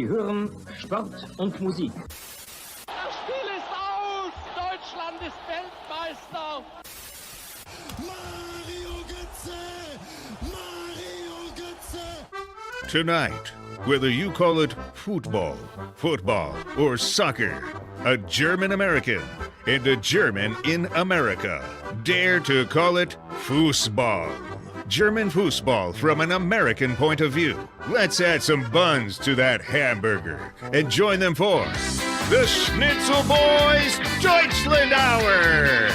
Sie hören Sport und Musik. Das Spiel ist aus! Deutschland ist Weltmeister! Mario Götze! Mario Götze! Tonight, whether you call it football, football, or soccer, a German American and a German in America dare to call it Fußball. German football from an American point of view. Let's add some buns to that hamburger and join them for the Schnitzel Boys Deutschland Hour.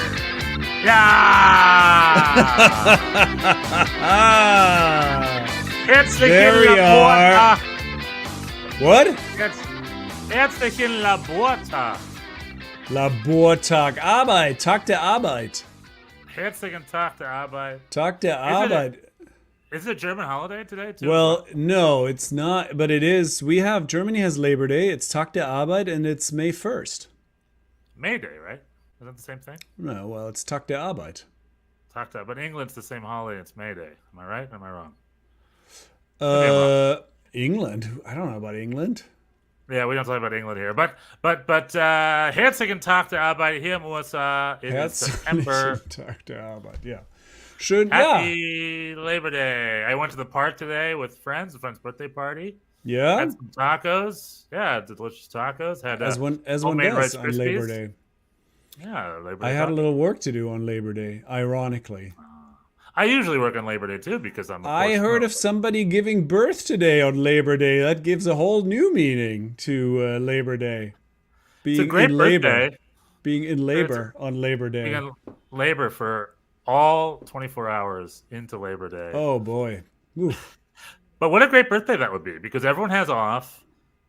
There we are. What? Herzlichen Labortag. Labortag, Arbeit, Tag der Arbeit. Herzlichen Tag der Arbeit. Tag der Arbeit. Is it a German holiday today too? Well, no, it's not, but it is. Germany has Labor Day, it's Tag der Arbeit, and it's May 1st. May Day, right? Is that the same thing? No, well, it's Tag der Arbeit. Tag der, but England's the same holiday, it's May Day. Am I right or am I wrong? England? I don't know about England. Yeah, we don't talk about England here. But Herzlichen Tag der Arbeit hier in USA. It is September. Tag der Arbeit, yeah. Schön, Happy Labor Day. I went to the park today with friends, a friend's birthday party. Yeah? Had some tacos. Yeah, delicious tacos. Had as one does Rice on Labor Day. Yeah, Labor Day. I had a little work to do on Labor Day, ironically. I usually work on Labor Day too because I'm. I heard of somebody giving birth today on Labor Day. That gives a whole new meaning to Labor Day. It's a great birthday. Being in labor on Labor Day. Being in labor for all 24 hours into Labor Day. Oh boy. Oof. But what a great birthday that would be because everyone has off,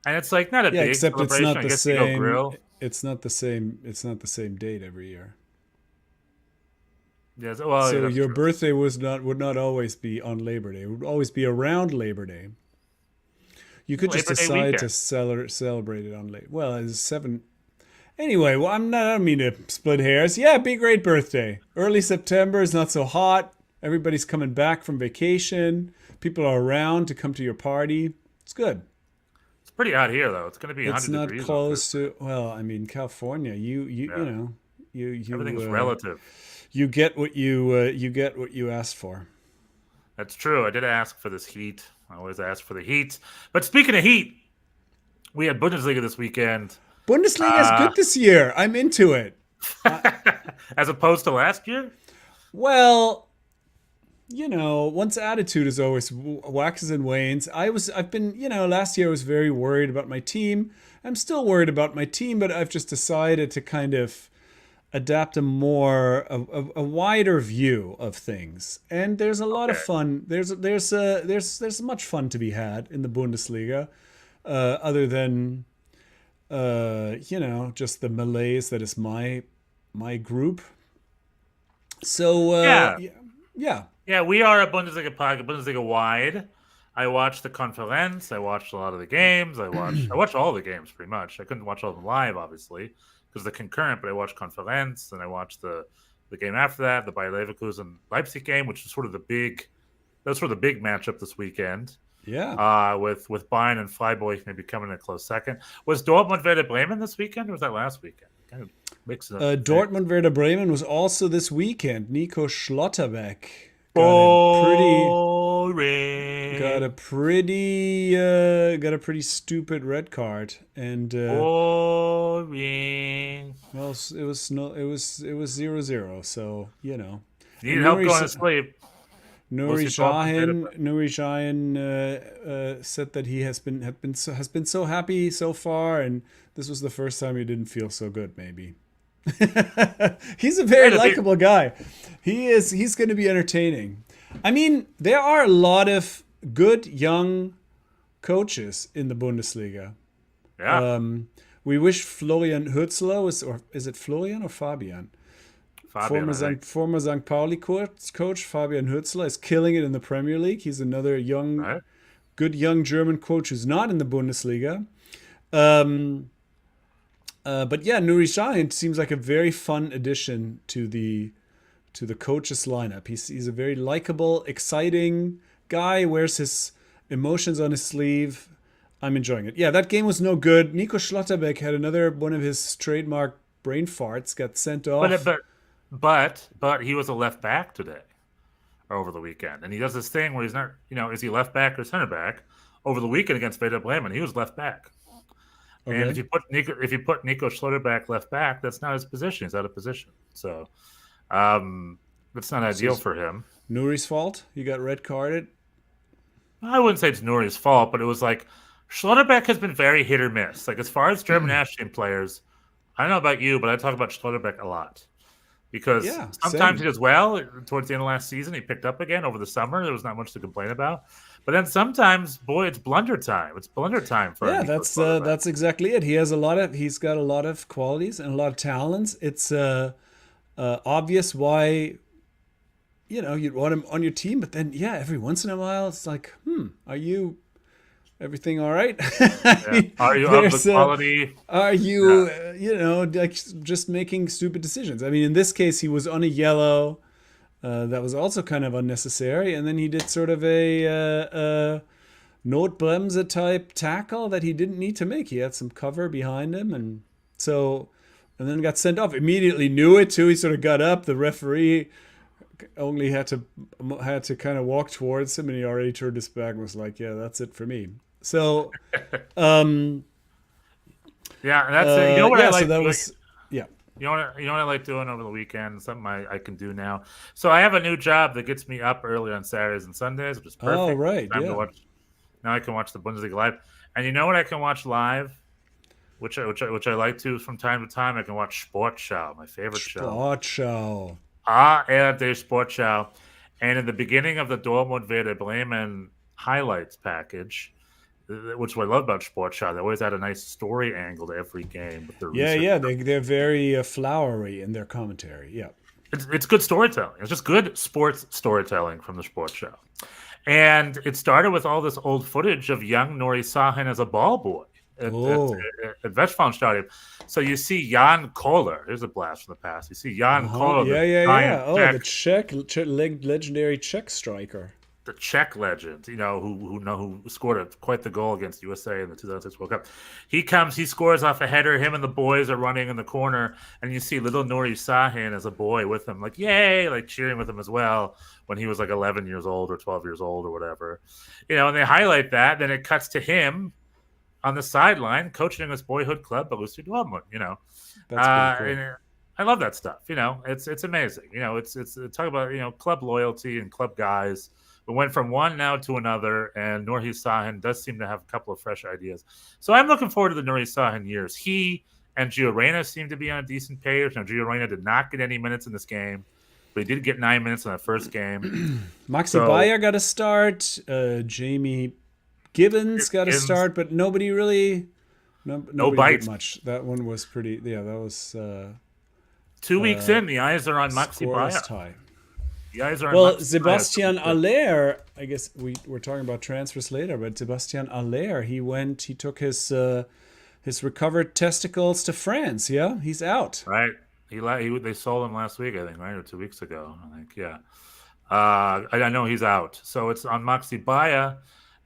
and it's like not a big except celebration. It's not the same. Grill. It's not the same. It's not the same date every year. Yes, well, so yeah, your true. birthday would not always be on Labor Day. It would always be around Labor Day. You could Labor just Day decide to celebrate it on Labor. Well, it's 7. Anyway, well, I don't mean to split hairs. Yeah, be a great birthday. Early September is not so hot. Everybody's coming back from vacation. People are around to come to your party. It's good. It's pretty hot here, though. It's going to be 100 It's not degrees. close to. Well, I mean, California. You know, you. Everything's relative. You get what you asked for. That's true. I did ask for this heat. I always ask for the heat. But speaking of heat, we had Bundesliga this weekend. Bundesliga is good this year. I'm into it. As opposed to last year? Well, you know, one's attitude is always waxes and wanes. I've been, last year I was very worried about my team. I'm still worried about my team, but I've just decided to kind of adapt a wider view of things, and there's a lot of fun. There's much fun to be had in the Bundesliga, other than just the malaise that is my group. So yeah. We are a Bundesliga podcast, Bundesliga wide. I watched the Conference. I watched a lot of the games. I watched all the games pretty much. I couldn't watch all of them live, obviously, because the concurrent, but I watched Conference, and I watched the game after that, the Bayer Leverkusen Leipzig game, which was sort of the big matchup this weekend. Yeah. With Bayern and Freiburg maybe coming in a close second. Was Dortmund Werder Bremen this weekend, or was that last weekend? Kind of mixed up. Dortmund Werder Bremen was also this weekend. Nico Schlotterbeck got a pretty stupid red card, and boring. Well, it was 0-0, so you need help going to sleep. Nuri Sahin said that he has been so happy so far, and this was the first time he didn't feel so good. Maybe he's a very likable guy. He's going to be entertaining. I mean, there are a lot of good young coaches in the Bundesliga. Yeah. We wish Florian Hürzler is it Florian or Fabian? Former St. Pauli coach Fabian Hürzler is killing it in the Premier League. He's another good young German coach who's not in the Bundesliga. But yeah, Nuri Sahin seems like a very fun addition to the coach's lineup. He's a very likable, exciting guy. Wears his emotions on his sleeve. I'm enjoying it. Yeah, that game was no good. Nico Schlotterbeck had another one of his trademark brain farts, got sent off. But he was a left back today or over the weekend, and he does this thing where he's not, is he left back or center back? Over the weekend against Werder Bremen, he was left back. Okay. And if you put Nico Schlotterbeck left back, that's not his position. He's out of position, so that's not ideal for him. Nuri's fault. He got red carded. I wouldn't say it's Nuri's fault, but it was like Schlotterbeck has been very hit or miss. Like as far as German national team players, I don't know about you, but I talk about Schlotterbeck a lot because sometimes he does well. Towards the end of last season, he picked up again over the summer. There was not much to complain about. But then sometimes, boy, it's blunder time. It's blunder time for him. Yeah, that's exactly it. He's got a lot of qualities and a lot of talents. It's obvious why you'd want him on your team, but then every once in a while it's like, are you everything all right? Are you of the quality? Are you like just making stupid decisions? I mean, in this case, he was on a yellow. That was also kind of unnecessary. And then he did sort of a Notbremse type tackle that he didn't need to make. He had some cover behind him. And then got sent off. Immediately knew it too. He sort of got up. The referee only had to kind of walk towards him, and he already turned his back and was like, yeah, that's it for me. So, and that's it. You know what I like? So that was, yeah. You know what I like doing over the weekend? Something I can do now. So I have a new job that gets me up early on Saturdays and Sundays, which is perfect. Oh, right. Now I can watch the Bundesliga live. And you know what I can watch live? Which I like to from time to time. I can watch Sportschau, my favorite show. Sportschau. ARD Sportschau. And in the beginning of the Dortmund Werder Bremen highlights package, which what I love about Sportschau, they always had a nice story angle to every game. With their they're very flowery in their commentary. Yeah, it's good storytelling. It's just good sports storytelling from the Sportschau. And it started with all this old footage of young Nuri Sahin as a ball boy at Westfalenstadion. So you see Jan Koller. Here's a blast from the past. You see Jan Koller. The Czech legendary Czech striker. The Czech legend, who scored quite the goal against USA in the 2006 World Cup. He scores off a header. Him and the boys are running in the corner, and you see little Nuri Sahin as a boy with him, like yay, like cheering with him as well when he was like 11 years old or 12 years old or whatever. And they highlight that. Then it cuts to him on the sideline coaching his boyhood club, Borussia Dortmund. That's pretty cool. I love that stuff. It's amazing. It's talk about club loyalty and club guys. We went from one now to another, and Nuri Sahin does seem to have a couple of fresh ideas. So I'm looking forward to the Nuri Sahin years. He and Gio Reyna seem to be on a decent page. Now, Gio Reyna did not get any minutes in this game, but he did get 9 minutes in the first game. Maxi Bayer got a start. Jamie Gibbons got a start, but nobody really nobody did much. That one was pretty. Yeah, that was 2 weeks in. The eyes are on Maxi Bayer. Tie. Sebastian Aller, I guess we're talking about transfers later, but Sebastian Aller, he took his recovered testicles to France. Yeah, he's out. Right. They sold him last week, I think, right, or 2 weeks ago. I think, yeah. I know he's out. So it's on Maxi Bayer,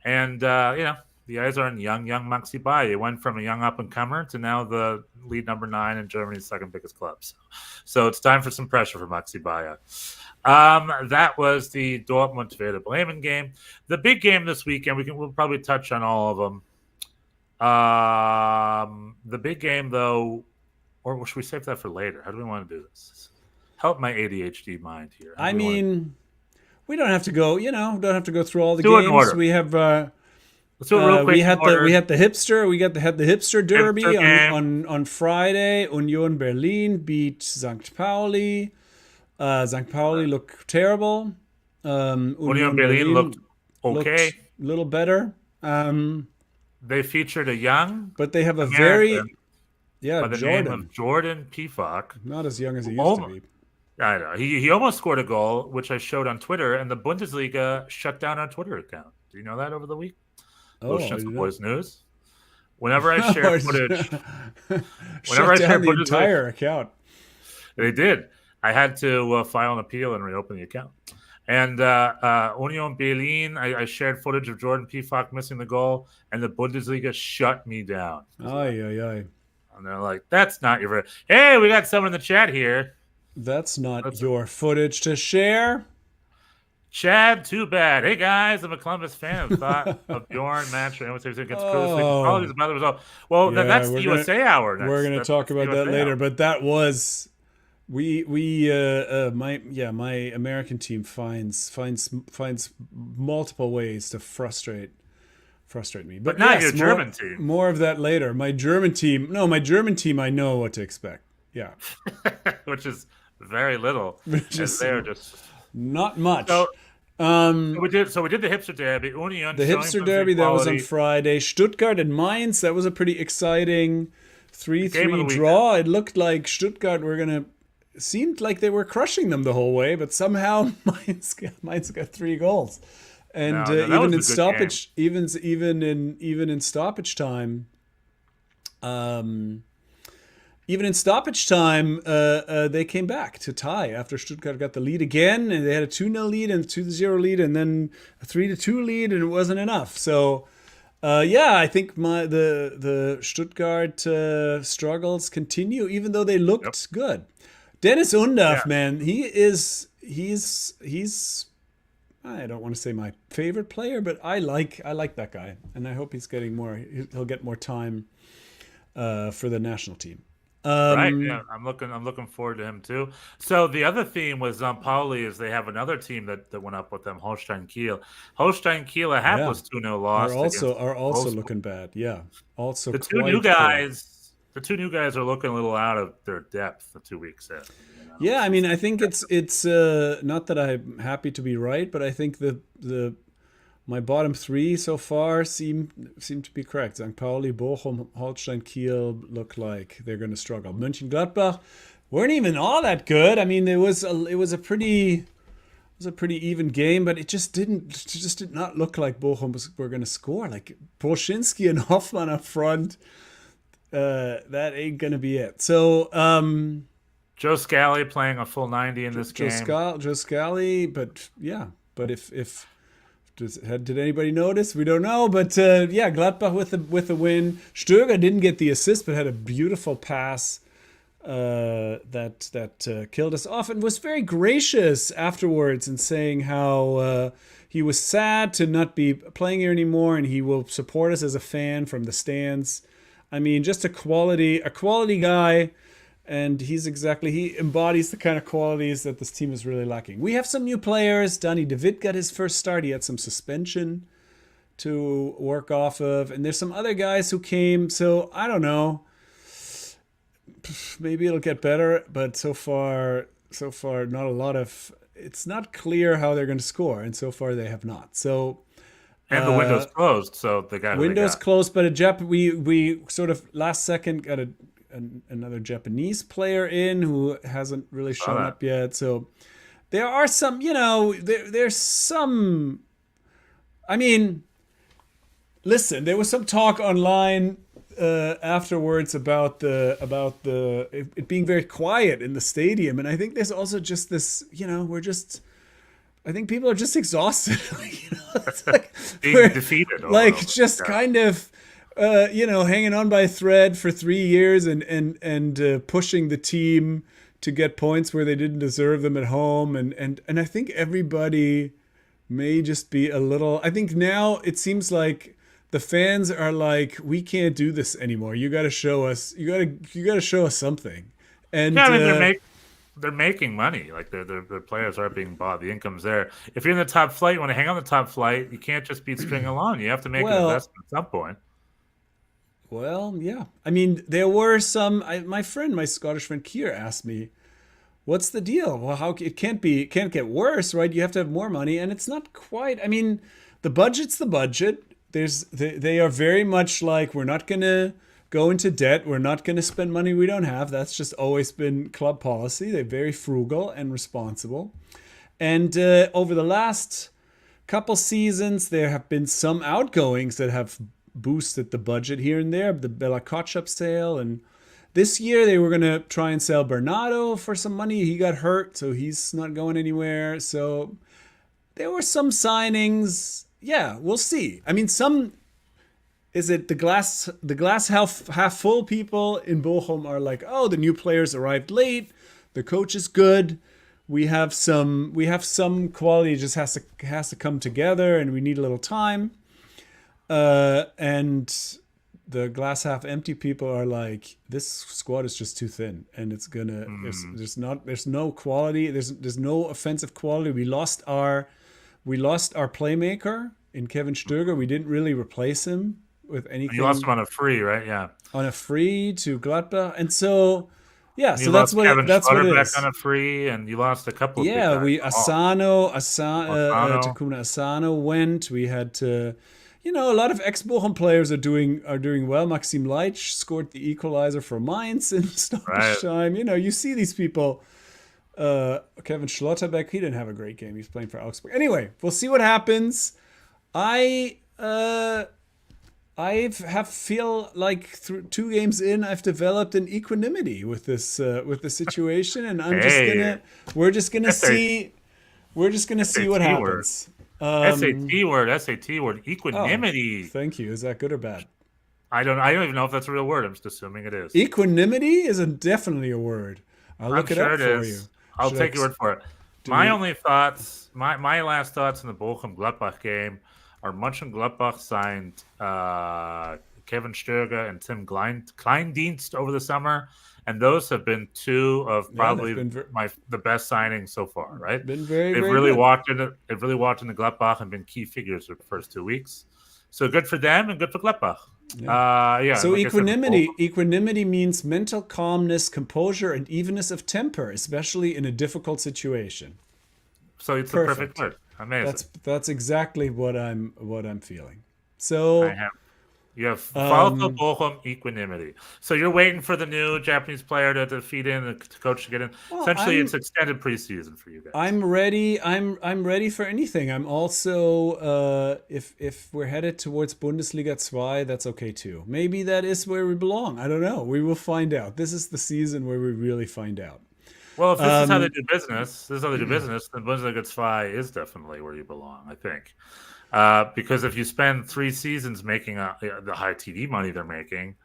and the eyes are on young Maxi Bayer. He went from a young up and comer to now the lead number 9 in Germany's second biggest club. So it's time for some pressure for Maxi Bayer. That was the Dortmund Werder Bremen game. The big game this weekend, we'll probably touch on all of them. The big game, though, or should we save that for later? How do we want to do this? Help my ADHD mind here. I mean, we don't have to go. Don't have to go through all the games. We have. Let's do it real quick. We had the hipster derby on Friday. Union Berlin beat St. Pauli. St. Pauli looked terrible. Union Berlin looked okay. A little better. They featured a young, but they have a American by the name of Jordan Pefok. Not as young as he used to be. I know. He almost scored a goal, which I showed on Twitter, and the Bundesliga shut down our Twitter account. Do you know that over the week? Boys News. Whenever I share footage, the entire account. They did. I had to file an appeal and reopen the account. And Union Berlin, I shared footage of Jordan Pefok missing the goal, and the Bundesliga shut me down. Ay. And they're like, that's not your... Hey, we got someone in the chat here. That's not your footage to share. Chad, too bad. Hey, guys, I'm a Columbus fan. Thought of Bjorn match against Apologies about the result. Well, Yeah, that's the USA Hour. We're going to talk about that later, but that was... my American team finds multiple ways to frustrate me. But not your German team. More of that later. My German team, I know what to expect. Yeah. Which is very little. They're just not much. So we did the hipster derby. Union. The hipster derby that was on Friday. Stuttgart and Mainz. That was a pretty exciting 3-3 draw. It looked like Stuttgart seemed like they were crushing them the whole way, but somehow Mainz got 3 goals. And even in stoppage, even in stoppage time, they came back to tie after Stuttgart got the lead again, and they had a 2-0 lead and a 2-0 lead, and then a 3-2 lead, and it wasn't enough. So, I think the Stuttgart struggles continue, even though they looked good. Dennis Undaff, man, he's I don't want to say my favorite player, but I like that guy, and I hope he'll get more time for the national team. Right, yeah, I'm looking forward to him too. So the other theme with St. Pauli is they have another team that went up with them, Holstein Kiel. Holstein Kiel, a hapless 2-0 loss. Are also looking bad. Yeah, also the two new guys. The 2 new guys are looking a little out of their depth. The 2 weeks in. Yeah, I mean, I think it's not that I'm happy to be right, but I think my bottom 3 so far seem to be correct. St. Pauli, Bochum, Holstein Kiel look like they're going to struggle. Mönchengladbach weren't even all that good. I mean, it was a pretty even game, but it just did not look like Bochum were going to score. Like Brzezinski and Hoffmann up front, that ain't going to be it. So. Joe Scally playing a full 90 in this game. Joe Scally, but if did anybody notice? We don't know, but Gladbach with the win. Stöger didn't get the assist, but had a beautiful pass that killed us off, and was very gracious afterwards in saying how he was sad to not be playing here anymore, and he will support us as a fan from the stands. I mean, just a quality guy. And he embodies the kind of qualities that this team is really lacking. We have some new players. Danny De Witt got his first start. He had some suspension to work off of. And there's some other guys who came. So I don't know. Maybe it'll get better. But so far, not a lot of... It's not clear how they're going to score. And so far, they have not. So... And the window's closed. So the guy window's closed. But we sort of last second got another Japanese player in who hasn't really shown up yet. So there are some, there's some, I mean, listen, there was some talk online afterwards about it being very quiet in the stadium. And I think there's also just this, I think people are just exhausted. It's like being defeated. Kind of, hanging on by a thread for 3 years and pushing the team to get points where they didn't deserve them at home. And I think everybody may just be a little... I think now it seems like the fans are like, we can't do this anymore. You got to show us. You got to show us something. And yeah, I mean, they're making money. Like their players are being bought. The income's there. If you're in the top flight, you want to hang on the top flight, you can't just be stringing along. You have to make an investment at some point. Well, yeah. I mean, there were some... my Scottish friend Kier asked me, what's the deal? Well, it can't get worse, right? You have to have more money, and it's not quite... I mean, the budget's the budget. They are very much like, we're not going to go into debt. We're not going to spend money we don't have. That's just always been club policy. They're very frugal and responsible. And over the last couple seasons, there have been some outgoings that have boosted the budget here and there, the Bella Kotchap sale, and this year they were going to try and sell Bernardo for some money. He got hurt, so he's not going anywhere. So there were some signings. Yeah, we'll see. I mean, is it the glass half full people in Bochum are like, oh, the new players arrived late, the coach is good, we have some quality, just has to come together, and we need a little time. And the glass half empty people are like, this squad is just too thin, and it's gonna there's no quality, there's no offensive quality. We lost our playmaker in Kevin Stöger. We didn't really replace him with anything. You lost him on a free, right? Yeah, on a free to Gladbach, and so yeah, and so that's what it is. On a free, and you lost a couple. Yeah, Takuma Asano went. We had to. A lot of ex-Bochum players are doing well. Maxim Leitch scored the equalizer for Mainz in stoppage time. You see these people. Kevin Schlotterbeck, he didn't have a great game. He's playing for Augsburg. Anyway, we'll see what happens. I feel like through 2 games in, I've developed an equanimity with the situation, and we're just gonna see what happens. SAT word, equanimity. Oh, thank you. Is that good or bad? I don't even know if that's a real word. I'm just assuming it is. Equanimity is definitely a word. I'll look it up for you. I'll take your word for it. My last thoughts in the Bochum Gladbach game are Mönchengladbach signed Kevin Stöger and Tim Kleindienst over the summer, and those have been 2 of probably the best signings so far. Right? They've really good. They've really walked into Gladbach and been key figures for the first 2 weeks. So good for them and good for Gladbach. Yeah. So equanimity means mental calmness, composure, and evenness of temper, especially in a difficult situation. So it's the perfect word. Amazing. That's exactly what I'm feeling. So you have Falco Bochum equanimity. So you're waiting for the new Japanese player to feed in, the coach to get in. Well, essentially, it's extended preseason for you guys. I'm ready. I'm ready for anything. I'm also if we're headed towards Bundesliga 2, that's okay too. Maybe that is where we belong. I don't know. We will find out. This is the season where we really find out. Well, if this is how they do business, then Bundesliga 2 is definitely where you belong, I think. Because if you spend 3 seasons making the high TV money they're making,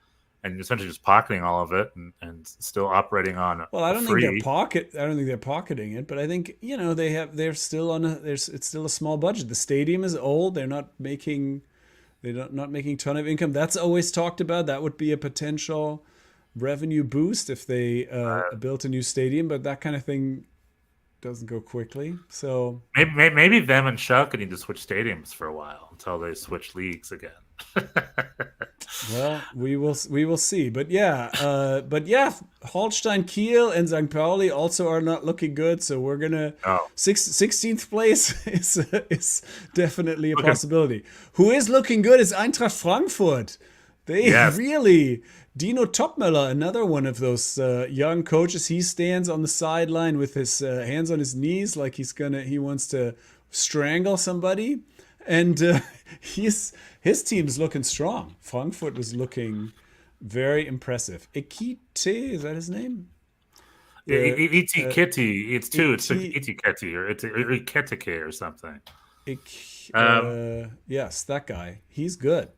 and essentially just pocketing all of it and still operating on I don't think they're pocketing it, but I think it's still a small budget. The stadium is old. They're not making a ton of income. That's always talked about. That would be a potential revenue boost if they built a new stadium, but that kind of thing doesn't go quickly. So maybe them and Schalke need to switch stadiums for a while until they switch leagues again. Well, we will see. But Holstein Kiel and St. Pauli also are not looking good. So we're gonna 16th place is definitely a possibility. Who is looking good is Eintracht Frankfurt. They really. Dino Topmöller, another one of those young coaches, he stands on the sideline with his hands on his knees like he wants to strangle somebody. And his team's looking strong. Frankfurt is looking very impressive. Ekite, is that his name? Etiketi. It's 2. It's like Etiketi or it's Iketike or something. Yes, that guy. He's good.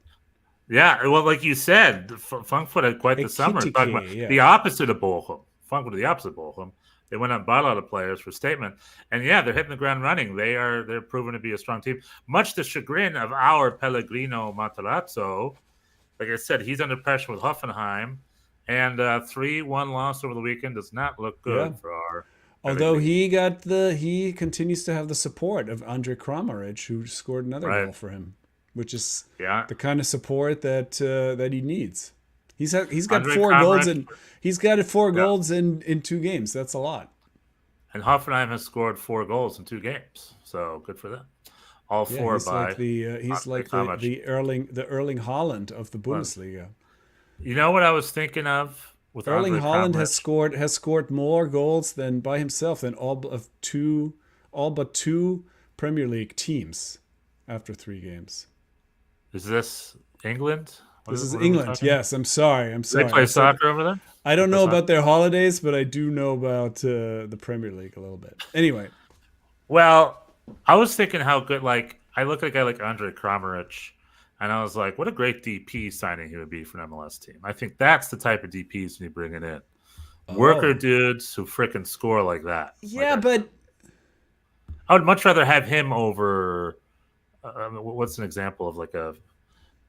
Yeah, well, like you said, Frankfurt had quite the summer. The opposite of Bochum. Frankfurt the opposite of Bochum. They went out and bought a lot of players for statement. And they're hitting the ground running. They're proven to be a strong team. Much to the chagrin of our Pellegrino Matarazzo. Like I said, he's under pressure with Hoffenheim. And 3-1 loss over the weekend does not look good for our. Although he continues to have the support of Andre Kramaric, who scored another goal for him. Which is the kind of support that he needs. He's got 4 goals in 2 games. That's a lot. And Hoffenheim has scored 4 goals in 2 games, so good for them. All 4 he's by. He's like the Erling Haaland of the Bundesliga. You know what I was thinking of with Erling Haaland has scored more goals by himself than all but 2 Premier League teams after 3 games. Is this England? This is England. Yes, I'm sorry. Do they play soccer over there? I don't know about their holidays, but I do know about the Premier League a little bit. Anyway. Well, I was thinking how good. Like I look at a guy like Andre Kramaric, and I was like, what a great DP signing he would be for an MLS team. I think that's the type of DPs you bring it in. Worker dudes who frickin' score like that. Yeah, like but I would much rather have him over. What's an example of like a?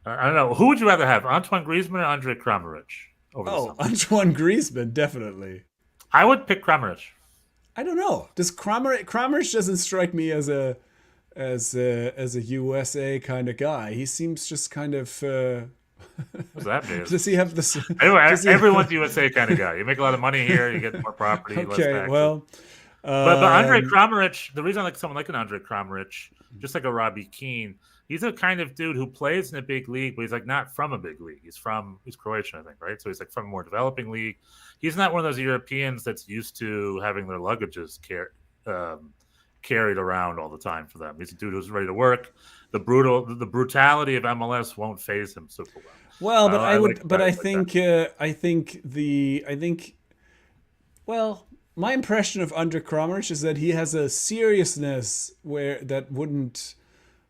I don't know. Who would you rather have, Antoine Griezmann or Andre Kramaric? Antoine Griezmann, definitely. I would pick Kramaric. I don't know. Does Kramaric doesn't strike me as a USA kind of guy. He seems just kind of. What's that mean? Does he have this? Anyway, everyone's USA kind of guy. You make a lot of money here, you get more property. Okay, less taxes. well. But Andre Kramaric, the reason I like someone like an Andre Kramaric, just like a Robbie Keane, he's a kind of dude who plays in a big league, but he's like not from a big league. He's Croatian, I think, right? So he's like from a more developing league. He's not one of those Europeans that's used to having their luggages carried around all the time for them. He's a dude who's ready to work. The brutality of MLS won't faze him super well. Well, but I think my impression of Andre Kramaric is that he has a seriousness that wouldn't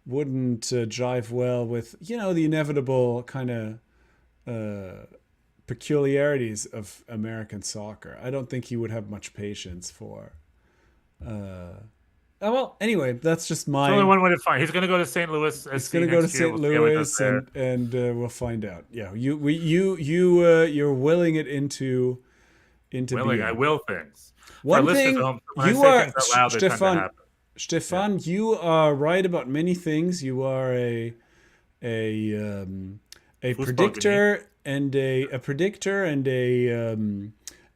jive well with the inevitable kind of peculiarities of American soccer. I don't think he would have much patience for. Well, anyway, that's just my. There's only one way to find. He's going to go to St. Louis. He's going to go to St. Louis, and we'll find out. Yeah, you're willing it into being. I will things. One thing you are, Stefan. You are right about many things. You are a predictor and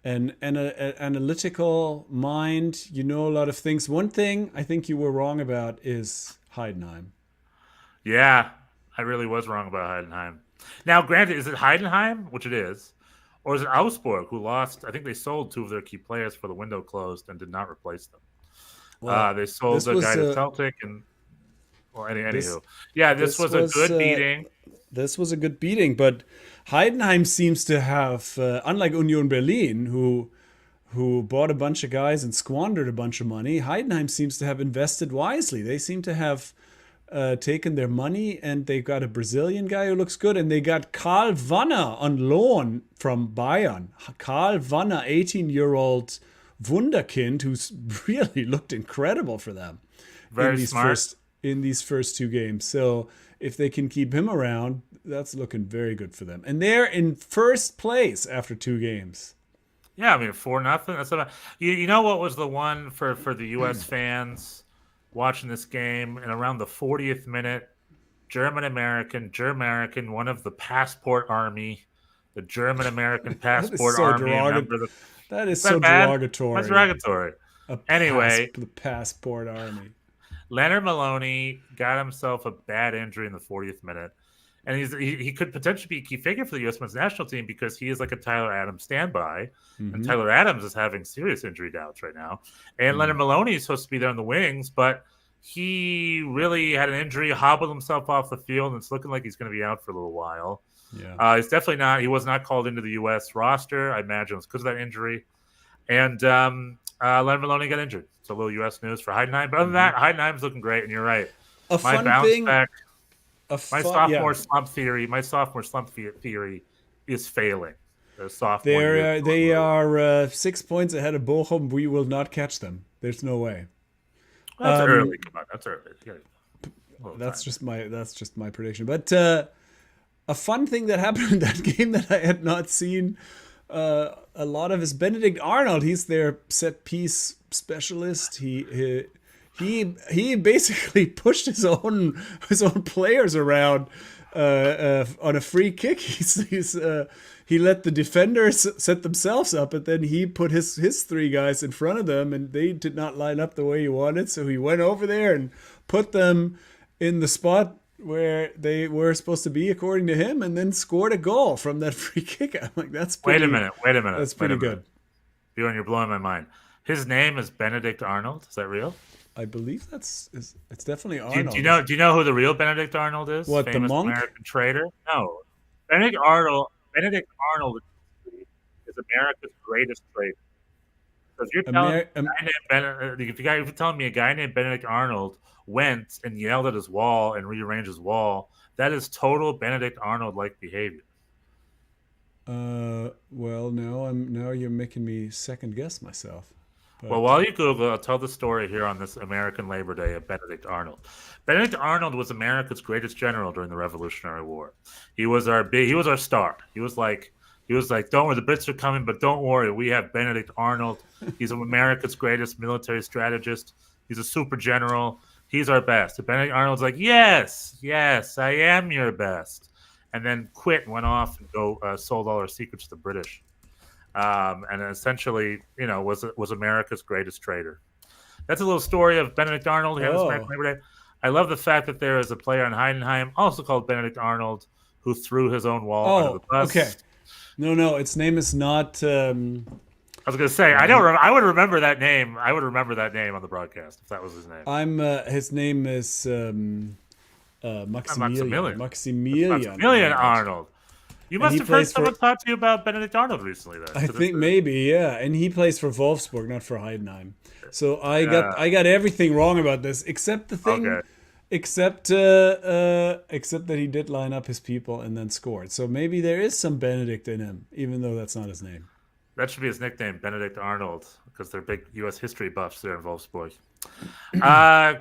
an analytical mind. You know a lot of things. One thing I think you were wrong about is Heidenheim. Yeah, I really was wrong about Heidenheim. Now, granted, is it Heidenheim, which it is, or is it Augsburg, who lost? I think they sold 2 of their key players before the window closed and did not replace them. Well, they sold the guy to Celtic and. Well, anywho, this was a good beating. This was a good beating, but Heidenheim seems to have, unlike Union Berlin, who bought a bunch of guys and squandered a bunch of money, Heidenheim seems to have invested wisely. They seem to have taken their money, and they got a Brazilian guy who looks good, and they got Karl Wanner on loan from Bayern. Karl Wanner, 18-year-old wunderkind, who's really looked incredible for them. Very smart. In these first 2 games. So if they can keep him around, that's looking very good for them. And they're in first place after 2 games. Yeah, I mean 4-0. That's what you know what was the one for the US fans watching this game, and around the 40th minute, German-American, one of the passport army, the German-American passport army. That is so derogatory. That's derogatory. Anyway, the passport army. Leonard Maloney got himself a bad injury in the 40th minute, and he could potentially be a key figure for the U.S. men's national team because he is like a Tyler Adams standby, and Tyler Adams is having serious injury doubts right now. And Leonard Maloney is supposed to be there in the wings, but he really had an injury, hobbled himself off the field, and it's looking like he's going to be out for a little while. Yeah, he's definitely not. He was not called into the U.S. roster. I imagine it's because of that injury, and Leonard Maloney got injured. It's a little U.S. news for Heidenheim. But other than that, Heidenheim's looking great, and you're right. My sophomore slump theory is failing. They are 6 points ahead of Bochum. We will not catch them. There's no way. That's early. Come on, that's early. That's just my prediction. But a fun thing that happened in that game that I had not seen a lot of is Benedict Arnold. He's their set piece specialist. He basically pushed his own players around on a free kick. He let the defenders set themselves up, and then he put his 3 guys in front of them, and they did not line up the way he wanted. So he went over there and put them in the spot where they were supposed to be, according to him, and then scored a goal from that free kick. I'm like, that's pretty. Wait a minute. That's pretty good. Bjorn, you're blowing my mind. His name is Benedict Arnold. Is that real? I believe it's definitely Arnold. Do you know who the real Benedict Arnold is? What, famous the monk? American trader? No. Benedict Arnold is America's greatest trader. If you're telling me a guy named Benedict Arnold went and yelled at his wall and rearranged his wall, that is total Benedict Arnold-like behavior. Well, now you're making me second guess myself. But... Well, while you Google, I'll tell the story here on this American Labor Day of Benedict Arnold. Benedict Arnold was America's greatest general during the Revolutionary War. He was our star. He was like, don't worry, the Brits are coming, but don't worry, we have Benedict Arnold. He's America's greatest military strategist. He's a super general. He's our best. And Benedict Arnold's like, yes, I am your best. And then quit and went off and sold all our secrets to the British. And essentially, was America's greatest traitor. That's a little story of Benedict Arnold here on this American Labor Day. I love the fact that there is a player in Heidenheim, also called Benedict Arnold, who threw his own wall under the bus. Okay. No, its name is not. I was going to say I would remember that name. I would remember that name on the broadcast if that was his name. His name is Maximilian Arnold. You must have heard someone talk to you about Benedict Arnold recently, then. I think maybe, yeah. And he plays for Wolfsburg, not for Heidenheim. So I got everything wrong about this, except the thing. Okay. Except that he did line up his people and then scored. So maybe there is some Benedict in him, even though that's not his name. That should be his nickname, Benedict Arnold, because they're big U.S. history buffs there in Wolfsburg.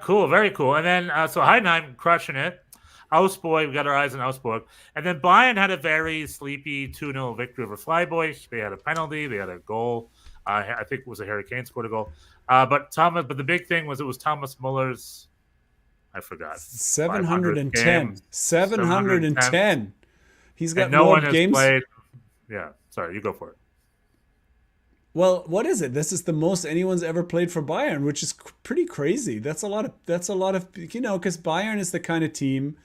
Cool, very cool. And then, so Heidenheim crushing it. Augsburg, we got our eyes on Augsburg. And then Bayern had a very sleepy 2-0 victory over Freiburg. They had a penalty. They had a goal. I think it was a Harry Kane scored a goal. But the big thing was it was Thomas Muller's, I forgot. 710. 710. He's got no more one has games. Played. Yeah, sorry, you go for it. Well, what is it? This is the most anyone's ever played for Bayern, which is pretty crazy. That's a lot of because Bayern is the kind of team.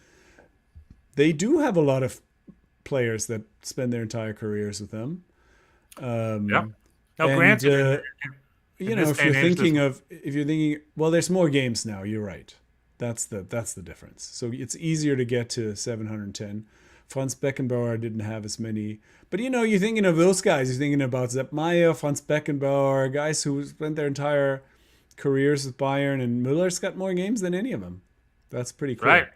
They do have a lot of players that spend their entire careers with them. Yeah. Now, granted, if you're thinking, well, there's more games now. You're right. That's the difference. So it's easier to get to 710. Franz Beckenbauer didn't have as many. But, you're thinking of those guys. You're thinking about Sepp Maier, Franz Beckenbauer, guys who spent their entire careers with Bayern. And Müller's got more games than any of them. That's pretty cool. Right.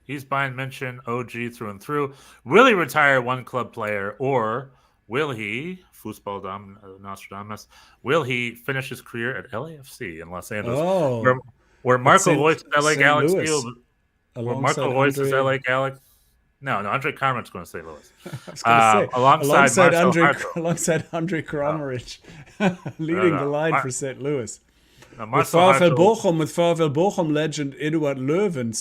He's Bayern München, OG through and through. Will he retire one club player, or will he, Fußball Nostradamus, will he finish his career at LAFC in Los Angeles? Where Marco Reus is LA Galaxy. Where Marco Reus is LA Galaxy. No, Andre Kramaric going to St. Louis. I was going to say, alongside Andre Oh. Kramaric, leading the line for St. Louis. With VfL Bochum legend Eduard Löwen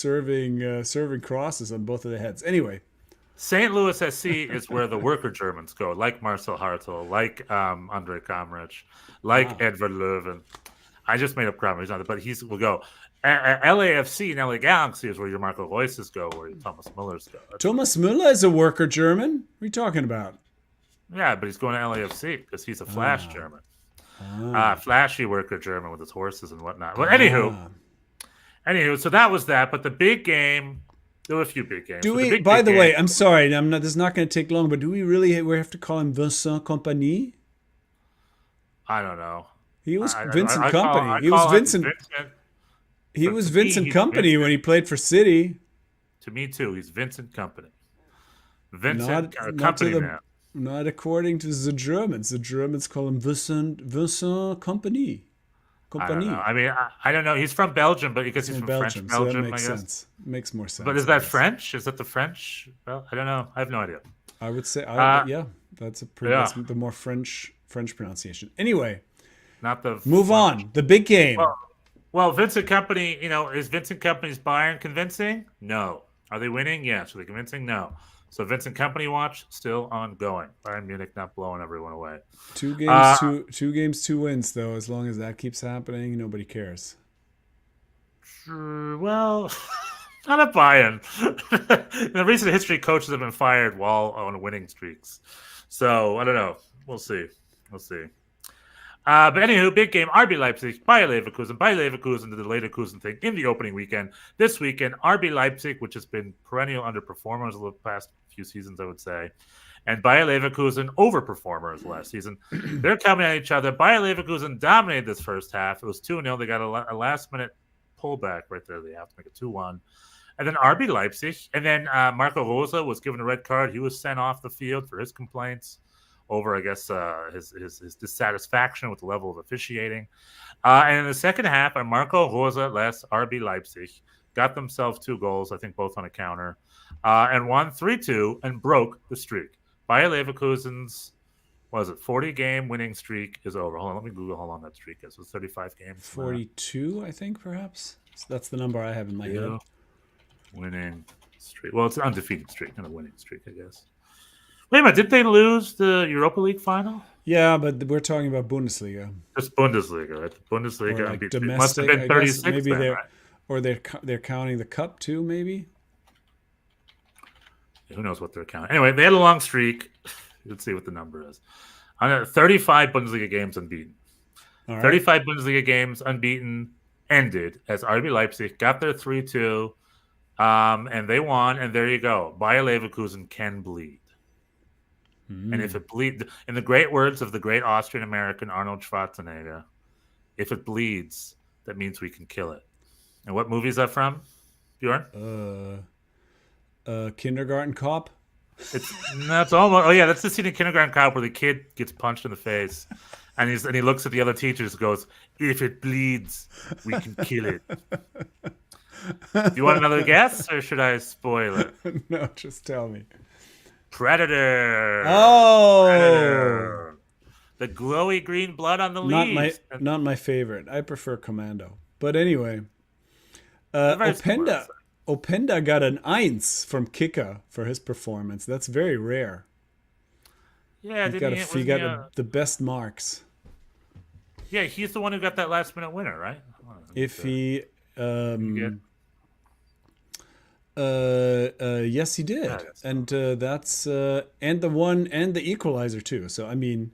serving crosses on both of the heads. Anyway, St. Louis SC is where the worker Germans go, like Marcel Hartl, like Andre Kramaric, like Edward Löwen. I just made up Kramaric, but will go. LAFC and LA Galaxy is where your Marco Reus's go, where your Thomas Muller's go. Thomas Müller is a worker German? What are you talking about? Yeah, but he's going to LAFC because he's a flash German. Flashy worker German with his horses and whatnot. Well, anywho, so that was that. But the big game, there were a few big games. Do we? By the way, I'm sorry, this is not going to take long. But do we really have to call him Vincent Kompany? I don't know. He was Vincent Kompany. He was Vincent. He was Vincent Kompany when he played for City. To me too, he's Vincent Kompany. Vincent Kompany man. Not according to the Germans. The Germans call him Vincent Kompany. I don't know. I mean, I don't know. He's from Belgium, but because he's from Belgium, French Belgium, so that makes I guess. Sense. Makes more sense. But is that French? Is that the French? Well, I don't know. I have no idea. I would say, that's that's the more French pronunciation. Anyway, not the move French. On. The big game. Well, Vincent Kompany, is Vincent Kompany's Bayern convincing? No. Are they winning? Yes. Are they convincing? No. So Vincent Kompany watch still ongoing. Bayern Munich not blowing everyone away. 2 games, 2 wins though. As long as that keeps happening, nobody cares. Well, not at Bayern. In the recent history, coaches have been fired while on winning streaks. So I don't know. We'll see. But anywho, big game, RB Leipzig, Bayer Leverkusen. Bayer Leverkusen did the Leverkusen thing in the opening weekend. This weekend, RB Leipzig, which has been perennial underperformers over the past few seasons, I would say, and Bayer Leverkusen overperformers last season. They're coming at each other. Bayer Leverkusen dominated this first half. It was 2-0. They got a last-minute pullback right there. They have to make it 2-1. And then RB Leipzig. And then Marco Rosa was given a red card. He was sent off the field for his complaints over, I guess, his dissatisfaction with the level of officiating. And in the second half, Marco Rosa less RB Leipzig got themselves 2 goals, I think both on a counter, and won 3-2 and broke the streak. Bayer Leverkusen's, 40-game winning streak is over. Hold on, let me Google how long that streak is. It was 35 games. 42, I think, perhaps. So that's the number I have in my head. Winning streak. Well, it's an undefeated streak, not a winning streak, I guess. Wait a minute, did they lose the Europa League final? Yeah, but we're talking about Bundesliga. Just Bundesliga, right? Bundesliga. Or like domestic, must have been 36 maybe then, they're, right? Or they're counting the cup too, maybe? Who knows what they're counting? Anyway, they had a long streak. Let's see what the number is. 35 Bundesliga games unbeaten. All right. 35 Bundesliga games unbeaten ended as RB Leipzig got their 3-2, and they won, and there you go. Bayer Leverkusen can bleed. And if it bleeds, in the great words of the great Austrian-American Arnold Schwarzenegger, if it bleeds, that means we can kill it. And what movie is that from, Bjorn? Kindergarten Cop. That's almost. Oh yeah, that's the scene in Kindergarten Cop where the kid gets punched in the face, and he looks at the other teachers and goes, "If it bleeds, we can kill it." Do you want another guess, or should I spoil it? No, just tell me. Predator. Oh, Predator. The glowy green blood on the leaves. Not my favorite. I prefer Commando. But anyway, Openda got an 1 from Kicker for his performance. That's very rare. Yeah, he got the best marks. Yeah, he's the one who got that last minute winner, right? If he, yes, he did, and that's and the one and the equalizer too. So I mean,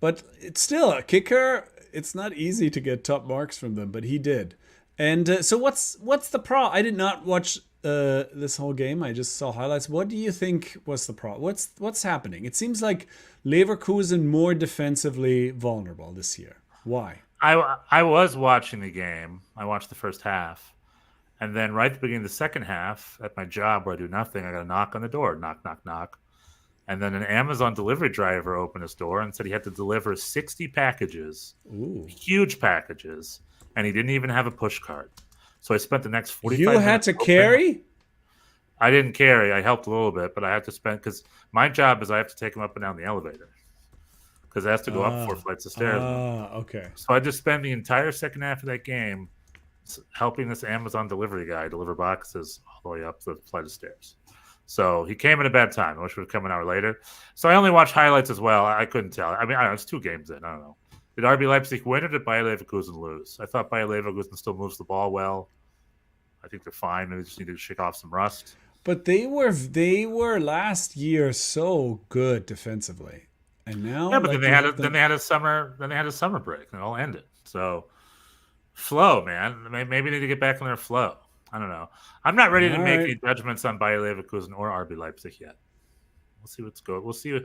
but it's still a Kicker. It's not easy to get top marks from them, but he did. And so what's the problem? I did not watch this whole game. I just saw highlights. What do you think was the problem? What's happening? It seems like Leverkusen more defensively vulnerable this year. Why? I was watching the game. I watched the first half. And then right at the beginning of the second half, at my job where I do nothing, I got a knock on the door. Knock, knock, knock. And then an Amazon delivery driver opened his door and said he had to deliver 60 packages. Ooh. Huge packages. And he didn't even have a push cart. So I spent the next 45 minutes. You had to carry? I didn't carry. I helped a little bit, but I had to spend, because my job is I have to take him up and down the elevator. Because it has to go up 4 flights of stairs. Okay. So I just spent the entire second half of that game helping this Amazon delivery guy deliver boxes all the way up the flight of stairs. So he came at a bad time. I wish he would come an hour later. So I only watched highlights as well. I couldn't tell. I mean, I don't know. It's 2 games in. I don't know. Did RB Leipzig win or did Bayer Leverkusen lose? I thought Bayer Leverkusen still moves the ball well. I think they're fine. Maybe they just need to shake off some rust. But they were last year so good defensively, and now yeah. But then they had a summer break and it all ended. So flow, man. Maybe they need to get back on their flow. I don't know. I'm not ready to make any judgments on Bayer Leverkusen or RB Leipzig yet. We'll see what's going. We'll see.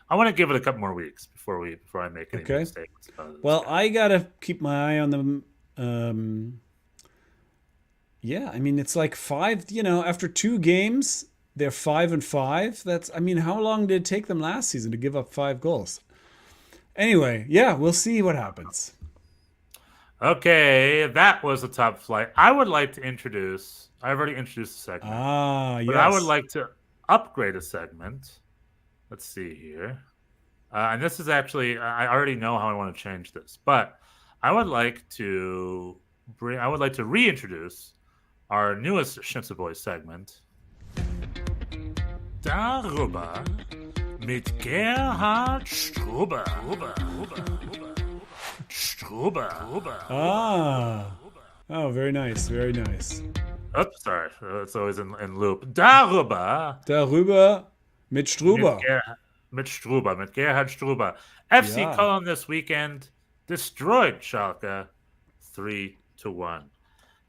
I want to give it a couple more weeks before I make any mistakes. Well, I gotta keep my eye on them. Yeah, I mean it's like 5. After 2 games, they're 5-5. That's. I mean, how long did it take them last season to give up 5 goals? Anyway, yeah, we'll see what happens. Okay, that was the top flight. I would like to introduce. I've already introduced a segment. Yes. But I would like to upgrade a segment. Let's see here. And this is actually, I already know how I want to change this, but I would like to reintroduce our newest Schnitzel Boys segment. Darüber mit Gerhard Struber. Oh, very nice, very nice. Oops, sorry. It's always in loop. Darüber mit Struber. Mit Gerhard Struber. FC Köln this weekend destroyed Schalke 3-1,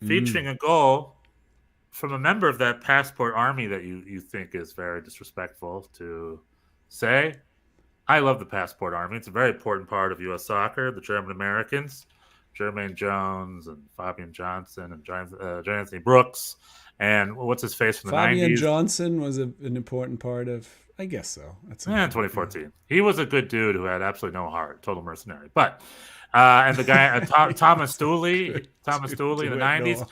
featuring a goal from a member of that passport army that you think is very disrespectful to say, I love the passport army. It's a very important part of U.S. soccer. The German Americans, Jermaine Jones and Fabian Johnson and John Anthony Brooks, and what's his face from the 90s? Fabian Johnson was an important part of, I guess so. That's in 2014. He was a good dude who had absolutely no heart, total mercenary. But and the guy Thomas Dooley in the 90s. No,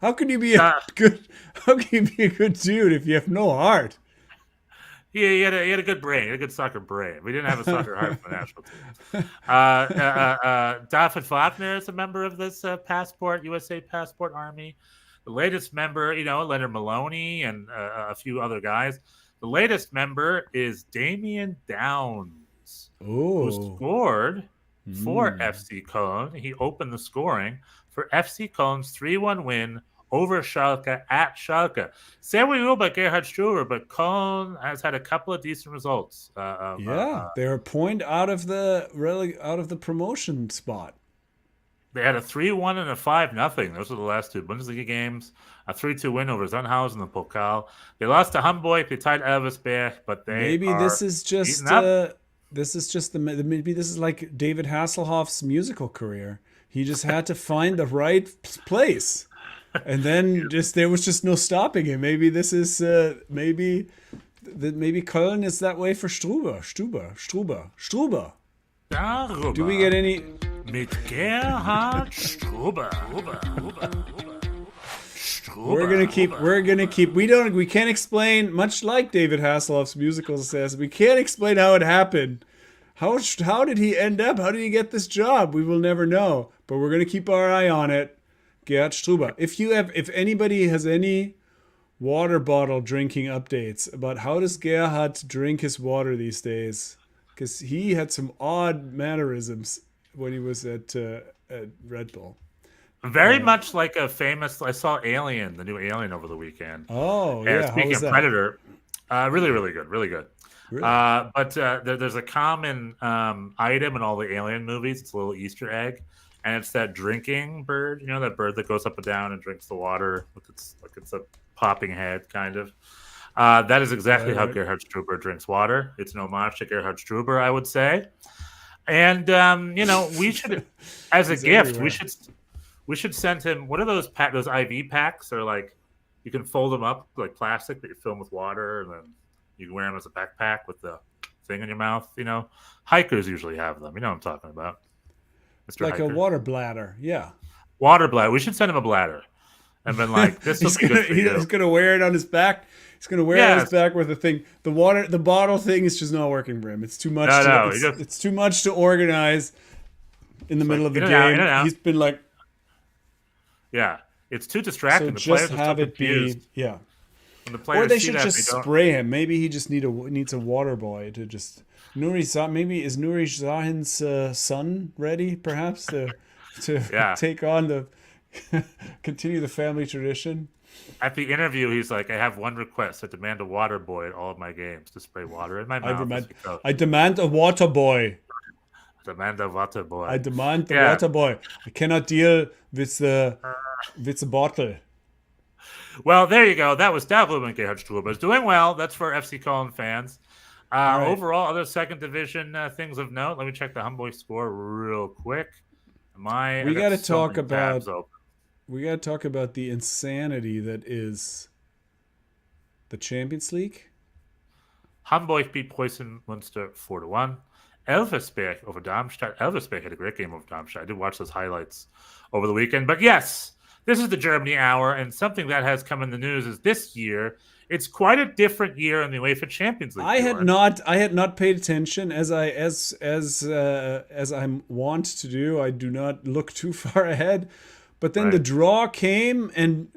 how can you be a good? How can you be a good dude if you have no heart? He had a good brain. He had a good soccer brain. We didn't have a soccer heart for the national team. David Wagner is a member of this USA Passport Army. The latest member, Leonard Maloney and a few other guys. The latest member is Damian Downs, who scored for FC Cologne. He opened the scoring for FC Cologne's 3-1 win over Schalke at Schalke. Say what you will about Gerhard Struber, but Cologne has had a couple of decent results. They're a point out of the promotion spot. They had a 3-1 and a 5-0. Those are the last two Bundesliga games. A 3-2 win over Sandhausen in the Pokal. They lost to Hamburg. They tied Elversberg, but maybe this is just maybe this is like David Hasselhoff's musical career. He just had to find the right place, and then there was just no stopping him. Maybe this is maybe Köln is that way for Struber. Darüber. Do we get any? Mit Gerhard Struber. We're gonna keep. We can't explain. Much like David Hasselhoff's musical says, we can't explain how it happened. How did he end up? How did he get this job? We will never know. But we're gonna keep our eye on it. Gerhard Struber. If anybody has any water bottle drinking updates about how does Gerhard drink his water these days, because he had some odd mannerisms when he was at Red Bull. Very much like a famous. I saw Alien, the new Alien, over the weekend. Oh, yeah. Speaking of Predator, really, really good, really good. Really? But there's a common item in all the Alien movies. It's a little Easter egg, and it's that drinking bird. That bird that goes up and down and drinks the water with it's a popping head, kind of. That is exactly how Gerhard Struber drinks water. It's an homage to Gerhard Struber, I would say. And we should, as a gift, everywhere. We should send him. What are those IV packs? They're like you can fold them up like plastic that you fill them with water, and then you can wear them as a backpack with the thing in your mouth. Hikers usually have them. You know what I'm talking about, Mr. Like Hiker. a water bladder, yeah. Water bladder. We should send him a bladder, and been like, "This will be good for you." He's gonna wear it on his back. He's gonna wear it on his back with the thing. The bottle thing is just not working for him. It's too much. It's too much to organize in the middle of the game. He's been like. Yeah, it's too distracting. So just have it be, yeah. Or they should just spray him. Maybe he just needs a water boy to just. Nuri Sahin's son ready, perhaps to take on continue the family tradition. At the interview, he's like, "I have one request: I demand a water boy at all of my games to spray water in my mouth." I demand a water boy. Demand a water boy. I demand the water boy. I cannot deal with the bottle. Well, there you go. That was Darüber Gerhard Struber. Is doing well. That's for FC Cologne fans. Right. Overall, other second division things of note. Let me check the Hamburg score real quick. We got to talk about the insanity that is the Champions League. Hamburg beat Preußen Münster 4-1. Elversberg over Darmstadt. Elversberg had a great game over Darmstadt. I did watch those highlights over the weekend. But yes, this is the Germany Hour, and something that has come in the news is this year. It's quite a different year in the UEFA Champions League. I had not paid attention as I'm wont to do. I do not look too far ahead. But then the draw came, and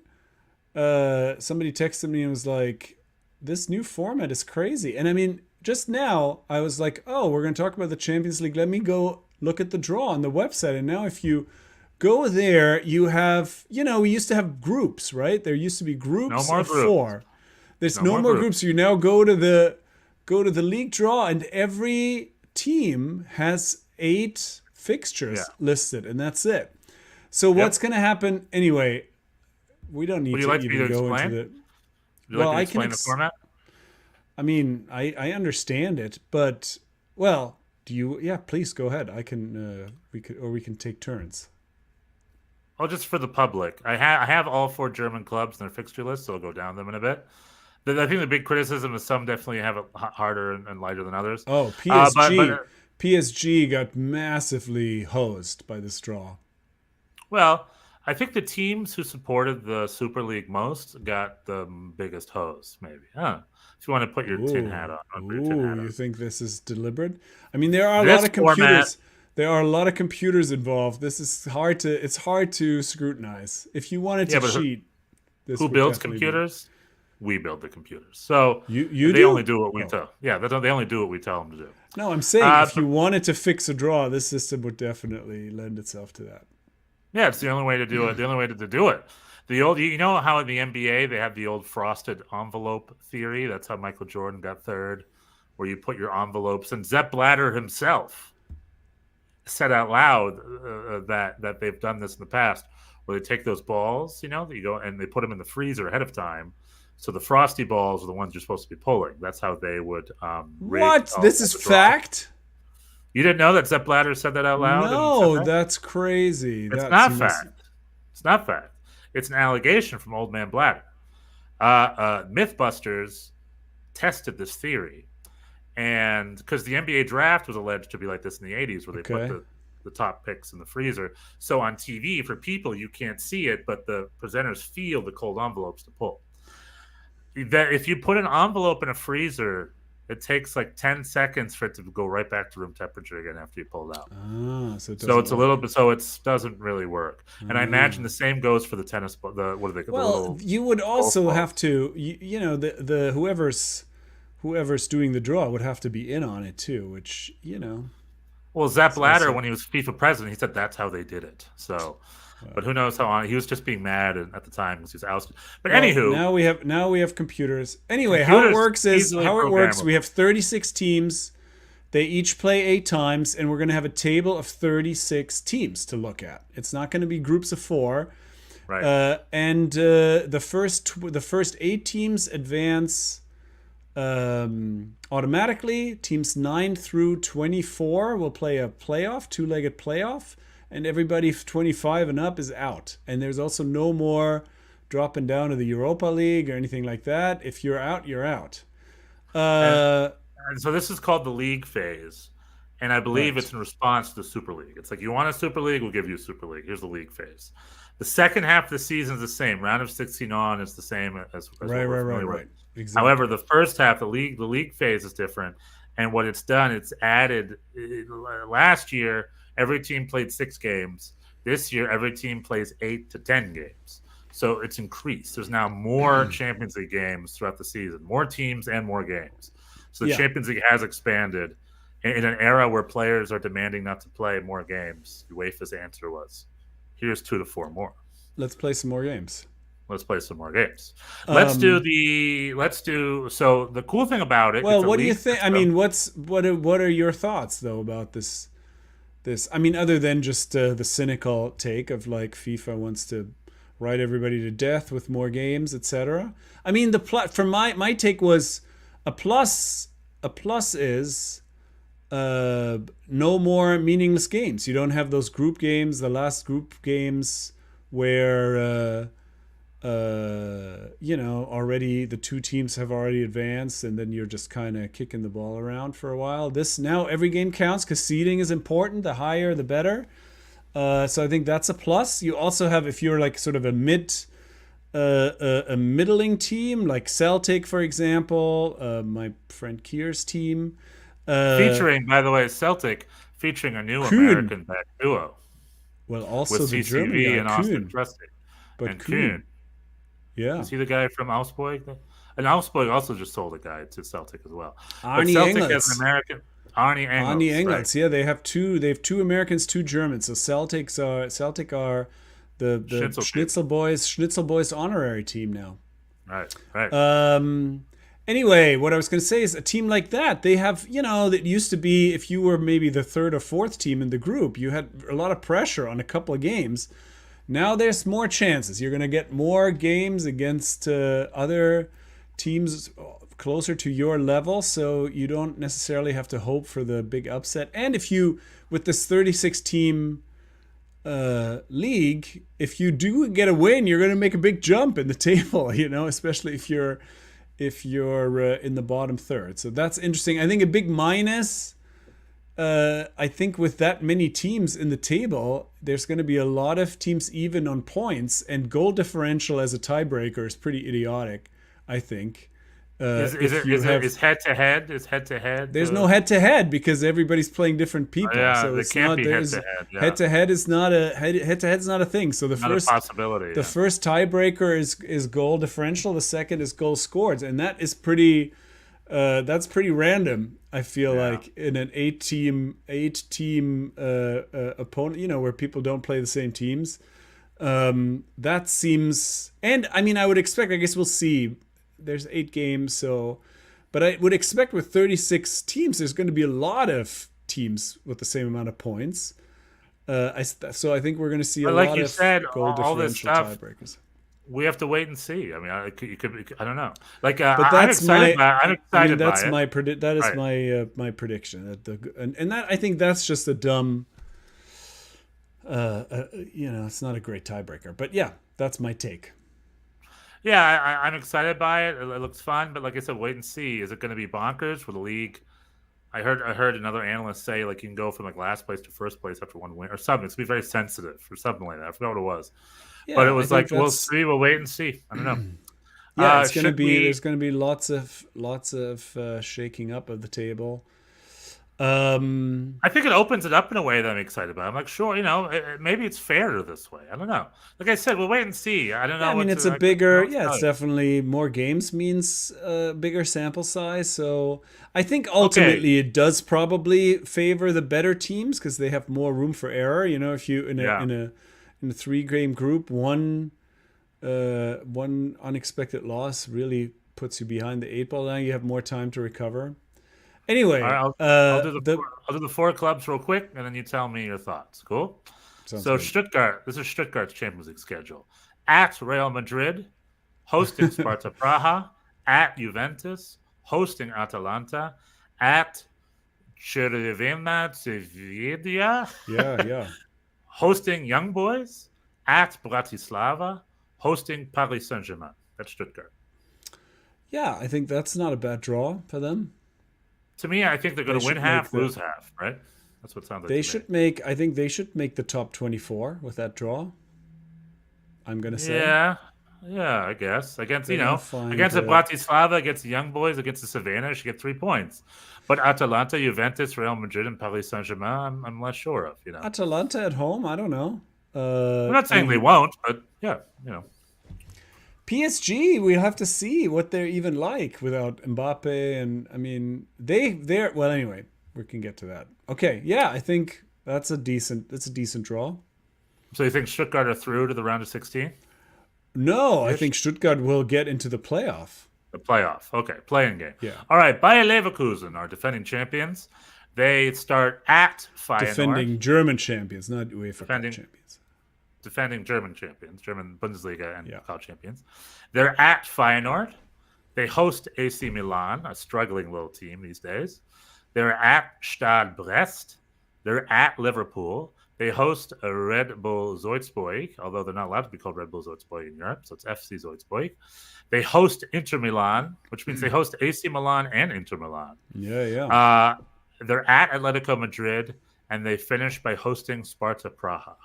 somebody texted me and was like, "This new format is crazy." And I mean, just now I was like, "Oh, we're going to talk about the Champions League. Let me go look at the draw on the website." And now if you go there, you have, we used to have groups, right? There used to be groups of 4. There's no more groups. You now go to the league draw, and every team has 8 fixtures listed, and that's it. So what's going to happen anyway? We don't need Would you to like me even to go explain? into the. Would you like Well, me to I can explain the format? I mean, I understand it, but well, do you? Yeah, please go ahead. I can. We can take turns. Oh, just for the public. I have all 4 German clubs in their fixture list, so I'll go down them in a bit. I think the big criticism is some definitely have it harder and lighter than others. Oh, PSG. But PSG got massively hosed by this draw. well, I think the teams who supported the Super League most got the biggest hose, maybe. Huh. If you want to put your tin hat on. Put your tin hat on. You think this is deliberate? I mean, there are a This lot of computers. format- There are a lot of computers involved. This is hard to. It's hard to scrutinize. If you wanted to but cheat, this Who would builds definitely be- computers? We build the computers. So You they do? only do what we Oh. tell. Yeah, they only do what we tell them to do. No, I'm saying if but- you wanted to fix a draw, this system would definitely lend itself to that. Yeah, it's the only way to do it. The only way to do it. The old, you know how in the NBA they have the old frosted envelope theory. That's how Michael Jordan got third, where you put your envelopes. And Sepp Blatter himself said out loud that they've done this in the past, where they take those balls, that you go and they put them in the freezer ahead of time. So the frosty balls are the ones you're supposed to be pulling. That's how they would. What? This is fact? You didn't know that Sepp Blatter said that out loud? No, that's crazy. It's not fact. It's not fact. It's an allegation from Old Man Blatter. Mythbusters tested this theory, and because the NBA draft was alleged to be like this in the 80s, where they put the top picks in the freezer. So on TV, for people, you can't see it, but the presenters feel the cold envelopes to pull. That if you put an envelope in a freezer, it takes like 10 seconds for it to go right back to room temperature again after you pull it out. So it's a little bit. So it doesn't really work. And I imagine the same goes for the tennis ball. What are they? Well, you would also have to, the whoever's doing the draw would have to be in on it too, which Well, Sepp Blatter, when he was FIFA president, he said that's how they did it. So, but who knows how on? He was just being mad at the time because he was ousted. But anywho, now we have computers. Anyway, how it works. We have 36 teams. They each play 8 times, and we're going to have a table of 36 teams to look at. It's not going to be groups of 4. Right. And the first 8 teams advance automatically. Teams 9 through 24 will play a playoff, 2-legged playoff, and everybody 25 and up is out. And there's also no more dropping down to the Europa League or anything like that. If you're out, you're out. And so this is called the league phase, and I believe it's in response to the Super League. It's like, you want a Super League, we'll give you a Super League. Here's the league phase. The second half of the season is the same. Round of 16 on is the same as right. Exactly. However, the first half, the league phase is different, and what it's done, it's added. Last year, every team played 6 games. This year, every team plays 8 to 10 games. So it's increased. There's now more Champions League games throughout the season, more teams and more games. So the Champions League has expanded in an era where players are demanding not to play more games. UEFA's answer was, here's 2 to 4 more. Let's play some more games. Let's play some more games. So the cool thing about it. Well, what do you think? I mean, what are your thoughts though about this? I mean, other than just the cynical take of like FIFA wants to ride everybody to death with more games, etc. I mean, from my take was a plus is no more meaningless games. You don't have those group games, the last group games where already the 2 teams have already advanced, and then you're just kind of kicking the ball around for a while. This now every game counts because seeding is important. The higher, the better. So I think that's a plus. You also have, if you're like sort of a middling team like Celtic, for example, my friend Kier's team, featuring, by the way, Celtic featuring a new American back duo. Well, also with the CCV German guy, and Austin Trusty. But and Kuhn. Yeah. Is he the guy from Augsburg? And Augsburg also just sold a guy to Celtic as well. Arnie but Celtic Engels. has an American. Arnie Engels. Right. Yeah, they have 2 Americans, 2 Germans. So Celtic are the Schnitzel Boys honorary team now. Right. Anyway, what I was going to say is a team like that, they have, that used to be, if you were maybe the 3rd or 4th team in the group, you had a lot of pressure on a couple of games. Now there's more chances. You're going to get more games against other teams closer to your level, so you don't necessarily have to hope for the big upset. And if you, with this 36 team league, if you do get a win, you're going to make a big jump in the table, you know, especially if you're in the bottom third. So that's interesting. I think a big minus, I think with that many teams in the table, there's going to be a lot of teams even on points, and goal differential as a tiebreaker is pretty idiotic, I think. Is head to head? Is head to head? There's no head to head because everybody's playing different people. So it can't be head to head. Head to head is not a head to head is not a thing. So the first possibility. The first tiebreaker is goal differential. The second is goal scored, and that is pretty. That's pretty random. I feel like in an eight team opponent, you know, where people don't play the same teams. That seems, and I mean, I would expect. I guess we'll see. There's 8 games, so, but I would expect with 36 teams, there's going to be a lot of teams with the same amount of points. So I think we're going to see a lot of goal differential tiebreakers. We have to wait and see. I mean, I don't know. Like, but I'm excited by it. That's my my prediction. And that, I think that's just a dumb. You know, it's not a great tiebreaker, but yeah, that's my take. Yeah, I'm excited by it. It looks fun, but like I said, wait and see. Is it going to be bonkers for the league? I heard another analyst say like you can go from like last place to first place after one win or something. It's be very sensitive or something like that. I forgot what it was, but it was like we'll see, we'll wait and see. I don't know. Yeah, it's going to be. There's going to be lots of shaking up of the table. I think it opens it up in a way that I'm excited about. I'm like, sure, you know, maybe it's fairer this way. I don't know. Like I said, we'll wait and see. I don't know. I mean, it's a bigger, it's definitely more games means bigger sample size. So I think ultimately it does probably favor the better teams because they have more room for error. You know, if you in a 3-game group, one unexpected loss really puts you behind the 8 ball. Now you have more time to recover. Anyway, right, I'll do the 4 clubs real quick, and then you tell me your thoughts. Cool? Sounds so good. Stuttgart, this is Stuttgart's Champions League schedule. At Real Madrid, hosting Sparta Praha. At Juventus, hosting Atalanta. At Crvena Zvezda. Yeah. Hosting Young Boys. At Bratislava, hosting Paris Saint-Germain. That's Stuttgart. Yeah, I think that's not a bad draw for them. To me, I think they're going to win half, lose half, right? That's what it sounds like. I think they should make the top 24 with that draw. I'm going to say. Yeah, I guess. Against the Bratislava, against the Young Boys, against the Savannah, they should get 3 points. But Atalanta, Juventus, Real Madrid, and Paris Saint-Germain, I'm less sure of. You know, Atalanta at home, I don't know. I'm not saying they won't, but yeah, you know. PSG, we'll have to see what they're even like without Mbappe, and I mean they're well. Anyway, we can get to that. Okay, yeah, I think that's a decent draw. So you think Stuttgart are through to the round of 16? No, I think Stuttgart will get into the playoff. The playoff, okay, playing game. Yeah. All right, Bayer Leverkusen are defending champions. They start at Feyenoord. Defending German champions, not UEFA champions. Defending German champions, German Bundesliga and COP champions. They're at Feyenoord. They host AC Milan, a struggling little team these days. They're at Stade Brest. They're at Liverpool. They host a Red Bull Salzburg, although they're not allowed to be called Red Bull Salzburg in Europe, so it's FC Salzburg. They host Inter Milan, which means they host AC Milan and Inter Milan. Yeah. They're at Atletico Madrid, and they finish by hosting Sparta Praha.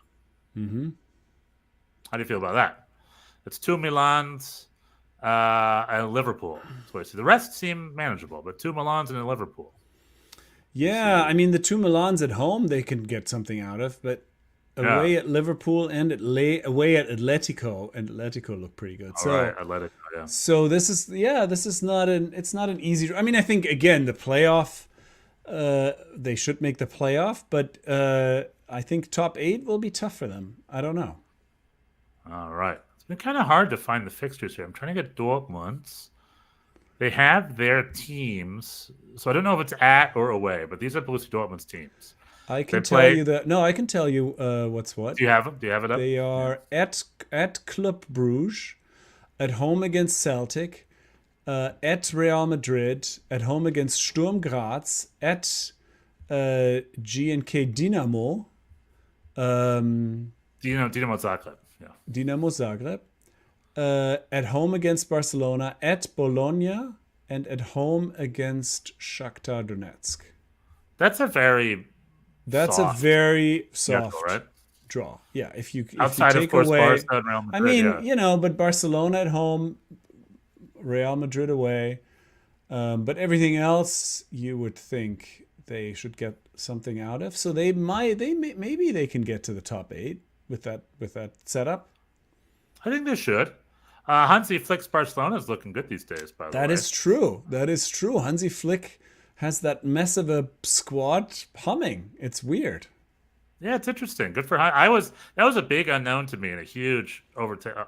Mm-hmm. How do you feel about that? It's 2 Milans and Liverpool. So the rest seem manageable, but 2 Milans and a Liverpool. Yeah, I mean, the 2 Milans at home they can get something out of, but away at Liverpool and away at Atletico, and Atletico look pretty good. Atletico, yeah. So this is not an easy. I mean, I think again the playoff, they should make the playoff, but I think top 8 will be tough for them. I don't know. All right. It's been kind of hard to find the fixtures here. I'm trying to get Dortmund's. They have their teams. So I don't know if it's at or away, but these are Borussia Dortmund's teams. I can They tell play- you that. No, I can tell you what's what. Do you have them? Do you have it up? They are at Club Bruges, at home against Celtic, at Real Madrid, at home against Sturm Graz, at G&K Dinamo, Dinamo Zagreb. Yeah. Dinamo Zagreb, at home against Barcelona, at Bologna, and at home against Shakhtar Donetsk. That's a very soft very schedule, soft right? draw. Yeah, if you Outside, take of course, away, Barca and Real Madrid. I mean, but Barcelona at home, Real Madrid away, but everything else you would think they should get something out of. So maybe they can get to the top 8 with that setup. I think they should. Hansi Flick's Barcelona is looking good these days, by the way. That is true. Hansi Flick has that mess of a squad humming. It's weird. Yeah, it's interesting. Good for that was a big unknown to me and a huge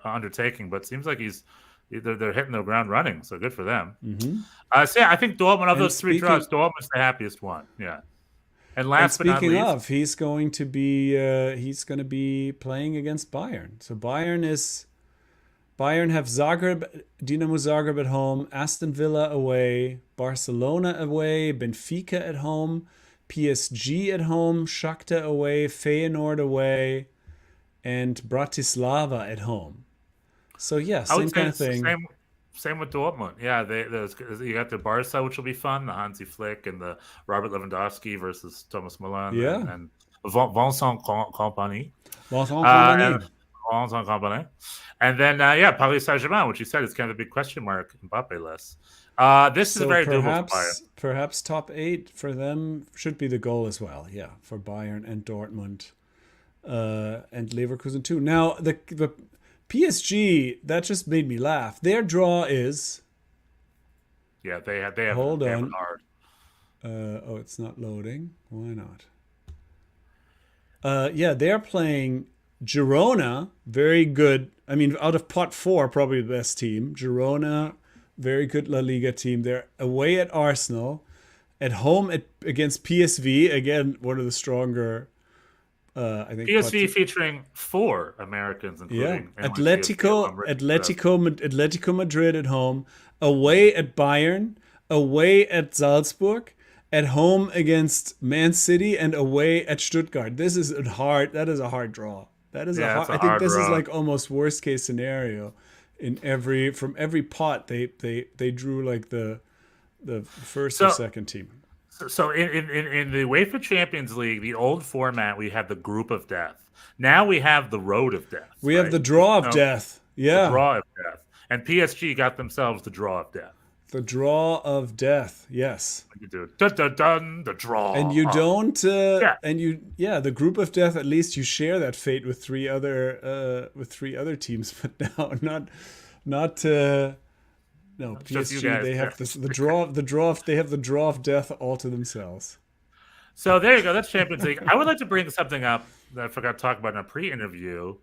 undertaking, but it seems like they're hitting the ground running, so good for them. Mm-hmm. So yeah, I think Dortmund of And those three draws, Dortmund's the happiest one. Yeah. And last but not speaking least, of, he's going to be playing against Bayern. So Bayern have Zagreb, Dinamo Zagreb at home, Aston Villa away, Barcelona away, Benfica at home, PSG at home, Shakhtar away, Feyenoord away, and Bratislava at home. So yeah, I same would kind of say thing. Same with Dortmund. Yeah, you got the Barca, which will be fun, the Hansi Flick and the Robert Lewandowski versus Thomas Müller and Vincent Kompany. Vincent Kompany. And then, Paris Saint-Germain, which you said is kind of a big question mark, Mbappe-less. This is very doable for Bayern. Perhaps top 8 for them should be the goal as well. Yeah, for Bayern and Dortmund and Leverkusen too. Now, the PSG, that just made me laugh. Their draw is... Yeah, they have Hold on. hard. It's not loading. Why not? They're playing Girona, very good. I mean, out of pot 4, probably the best team. Girona, very good La Liga team. They're away at Arsenal, at home against PSV. Again, one of the stronger... I think PSV featuring 4 Americans, including Atletico Madrid at home, away at Bayern, away at Salzburg, at home against Man City, and away at Stuttgart. That is a hard draw. I think this is like almost worst case scenario. From every pot they drew like the first or second team. So in the UEFA Champions League, the old format, we had the group of death. Now we have the road of death. We have the draw of death. Yeah. The draw of death. And PSG got themselves the draw of death. The draw of death, yes. You do dun, dun, dun, the draw. And you don't the group of death, at least you share that fate with 3 other teams, but now not no, PSG. They have the draw. They have the draw of death all to themselves. So there you go. That's Champions League. I would like to bring something up that I forgot to talk about in a pre-interview.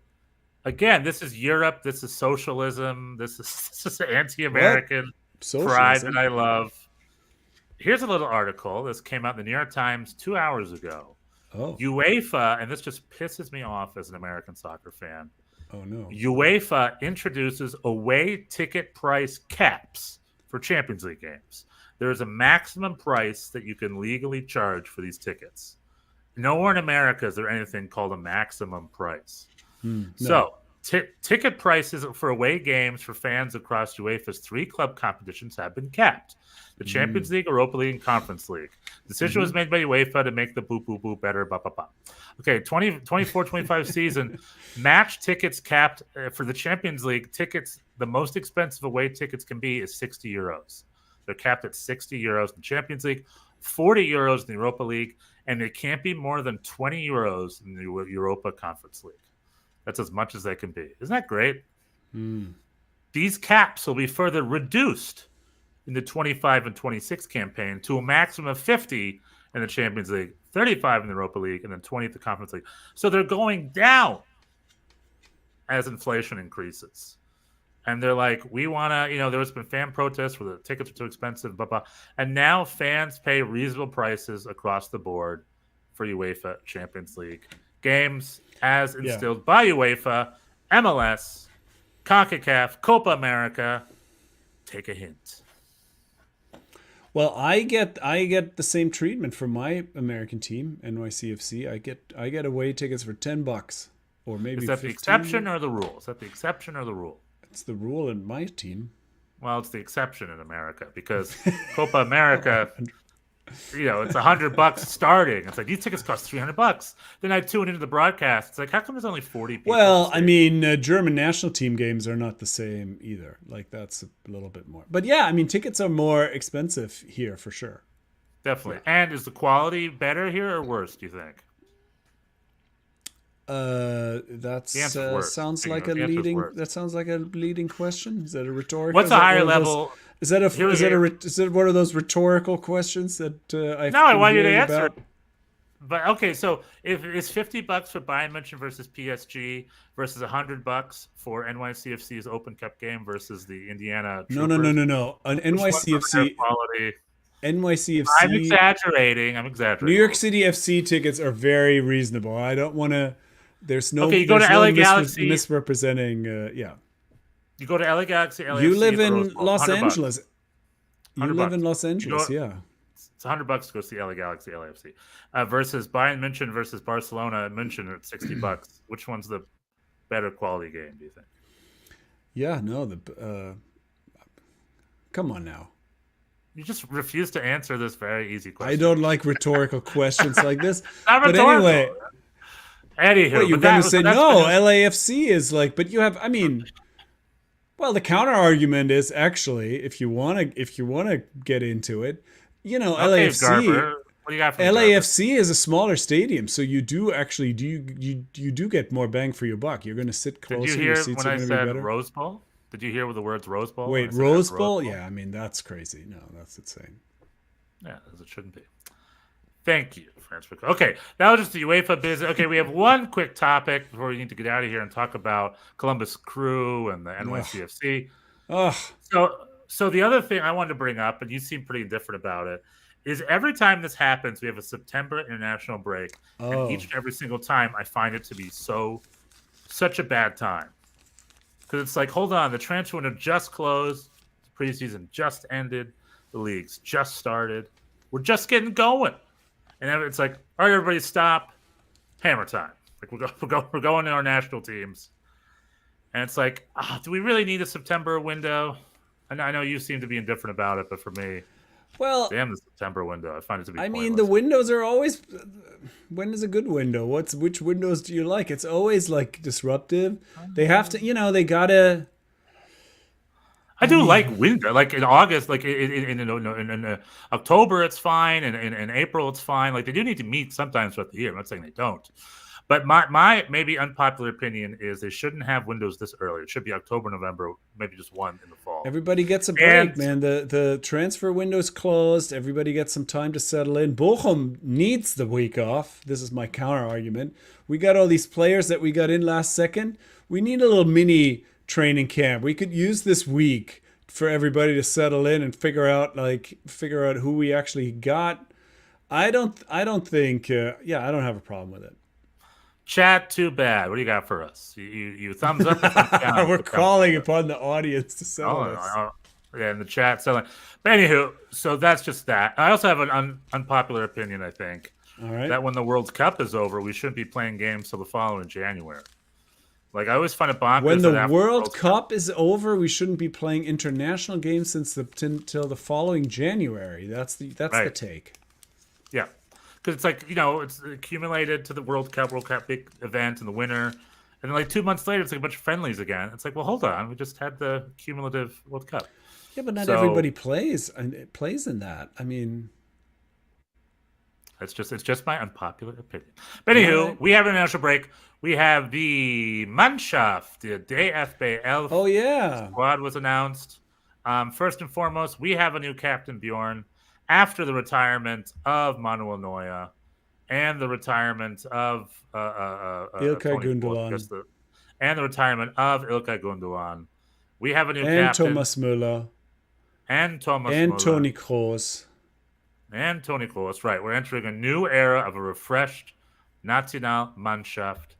Again, this is Europe. This is socialism. This is anti-American pride that I love. Here's a little article. This came out in the New York Times 2 hours ago. Oh. UEFA, and this just pisses me off as an American soccer fan. Oh, no. UEFA introduces away ticket price caps for Champions League games. There is a maximum price that you can legally charge for these tickets. Nowhere in America is there anything called a maximum price. No. So ticket prices for away games for fans across UEFA's 3 club competitions have been capped. The Champions League, Europa League, and Conference League. The decision was made by UEFA to make the boop, boop, boop better. Bah, bah, bah. Okay, 24-25 season, match tickets capped for the Champions League. Tickets, the most expensive away tickets can be is 60 euros. They're capped at 60 euros in the Champions League, 40 euros in the Europa League, and they can't be more than 20 euros in the Europa Conference League. That's as much as they can be. Isn't that great? These caps will be further reduced in the 25 and 26 campaign to a maximum of 50 in the Champions League, 35 in the Europa League, and then 20 at the Conference League. So they're going down as inflation increases. And they're like, we want to, there's been fan protests where the tickets are too expensive, blah, blah. And now fans pay reasonable prices across the board for UEFA Champions League games as instilled by UEFA, MLS, CONCACAF, Copa America. Take a hint. Well, I get the same treatment from my American team, NYCFC. I get away tickets for $10 or maybe. Is that 15. the exception or the rule? Is that the exception or the rule? It's the rule in my team. Well, it's the exception in America because Copa America, it's $100 starting. It's like these tickets cost $300. Then I tune into the broadcast. It's like, how come there's only 40 people? Well, I mean, German national team games are not the same either. Like that's a little bit more. But yeah, I mean, tickets are more expensive here for sure. Definitely. Yeah. And is the quality better here or worse? Do you think? That sounds like a leading. That sounds like a leading question. Is that a rhetorical? What's a higher level? Is that one of those rhetorical questions that I want you to answer. About? But okay, so if it's $50 for Bayern München versus PSG versus $100 for NYCFC's Open Cup game versus the Indiana Troopers. No. An NYCFC quality. NYCFC. I'm exaggerating. New York City FC tickets are very reasonable. I don't want to. There's no. Okay, you go to LA Galaxy. Misrepresenting. You go to LA Galaxy. LAFC, you live in Los Angeles. You live in Los Angeles, yeah. It's $100 to go see LA Galaxy, LAFC, versus Bayern München versus Barcelona and München at $60. Which one's the better quality game? Do you think? Yeah, no. Come on now. You just refuse to answer this very easy question. I don't like rhetorical questions like this. Not but rhetorical. Anyway, you're going to say no. LAFC is like, but you have. I mean. Well, the counter argument is actually, if you want to get into it, LAFC. Garber. What do you got from LAFC is a smaller stadium, so you do actually you do get more bang for your buck. You're going to sit closer. Did you your hear seats when are I going said to be better. Rose Bowl? Did you hear the words Rose Bowl? Wait, Rose Bowl? Yeah, I mean that's crazy. No, that's insane. Yeah, as it shouldn't be. Thank you, Francis. Okay, that was just the UEFA business. Okay, we have one quick topic before we need to get out of here and talk about Columbus Crew and the NYCFC. Ugh. So the other thing I wanted to bring up, and you seem pretty indifferent about it, is every time this happens, we have a September international break, and each and every single time I find it to be such a bad time. Because it's like, hold on, the transfer window just closed, the preseason just ended, the league's just started, we're just getting going. And then it's like, all right, everybody stop. Hammer time. Like we're going to our national teams. And it's like, do we really need a September window? And I know you seem to be indifferent about it, but for me, well, damn the September window. I find it to be pointless. mean, the windows are always. When is a good window? Which windows do you like? It's always like disruptive. They have to, they gotta. I do like winter, like in August, like in October, it's fine, and in April, it's fine. Like they do need to meet sometimes throughout the year. I'm not saying they don't, but my maybe unpopular opinion is they shouldn't have windows this early. It should be October, November, maybe just one in the fall. Everybody gets a break, man. The transfer window's closed. Everybody gets some time to settle in. Bochum needs the week off. This is my counter argument. We got all these players that we got in last second. We need a little mini training camp. We could use this week for everybody to settle in and figure out who we actually got. I don't think I don't have a problem with it. Chat, too bad. What do you got for us? You thumbs up? We're calling upon the audience to settle this. Yeah, in the chat. But anywho, so that's just that. I also have an unpopular opinion, I think. All right. That when the World Cup is over, we shouldn't be playing games till the following January. Like, I always find it bonkers. When the World Cup is over, we shouldn't be playing international games till the following January. That's the take. Yeah. Because it's like, it's accumulated to the World Cup big event in the winter. And then like 2 months later, it's like a bunch of friendlies again. It's like, well, hold on. We just had the cumulative World Cup. Yeah, but not everybody plays in that. I mean... It's just my unpopular opinion. But anywho, we have an international break. We have the Mannschaft, the DFB 11. Oh, yeah. Squad was announced. First and foremost, we have a new captain, Bjorn, after the retirement of Manuel Neuer and the retirement of Ilkay Gundogan. And the retirement of Ilkay Gundogan. We have a new captain. Thomas Müller. And Thomas and Müller. Toni Kroos. And Toni Kroos, right. We're entering a new era of a refreshed Nationalmannschaft.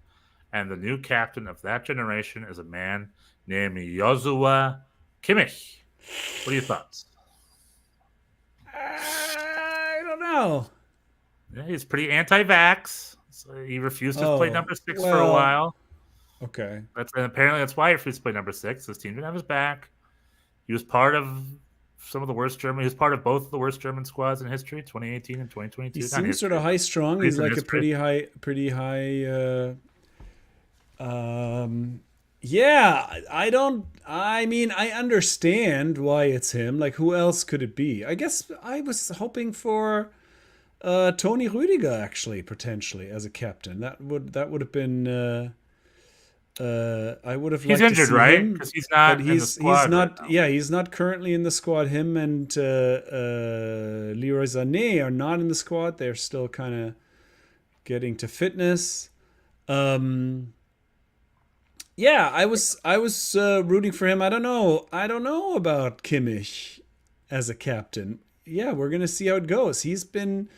And the new captain of that generation is a man named Joshua Kimmich. What are your thoughts? I don't know. Yeah, he's pretty anti-vax. So he refused to play number 6 for a while. Okay. And apparently that's why he refused to play number 6. His team didn't have his back. He was part of some of the worst German. He was part of both of the worst German squads in history, 2018 and 2022. He seems sort of high strung. He's like a pretty high. Yeah, I understand why it's him. Like, who else could it be? I guess I was hoping for Toni Rüdiger, actually, potentially as a captain. That would have been. I would have. He's liked injured, to see right? him, Because he's not. he's not. Right, yeah, he's not currently in the squad. Him and Leroy Sané are not in the squad. They're still kind of getting to fitness. Yeah, I was rooting for him. I don't know about Kimmich as a captain. Yeah, we're gonna see how it goes. He's been,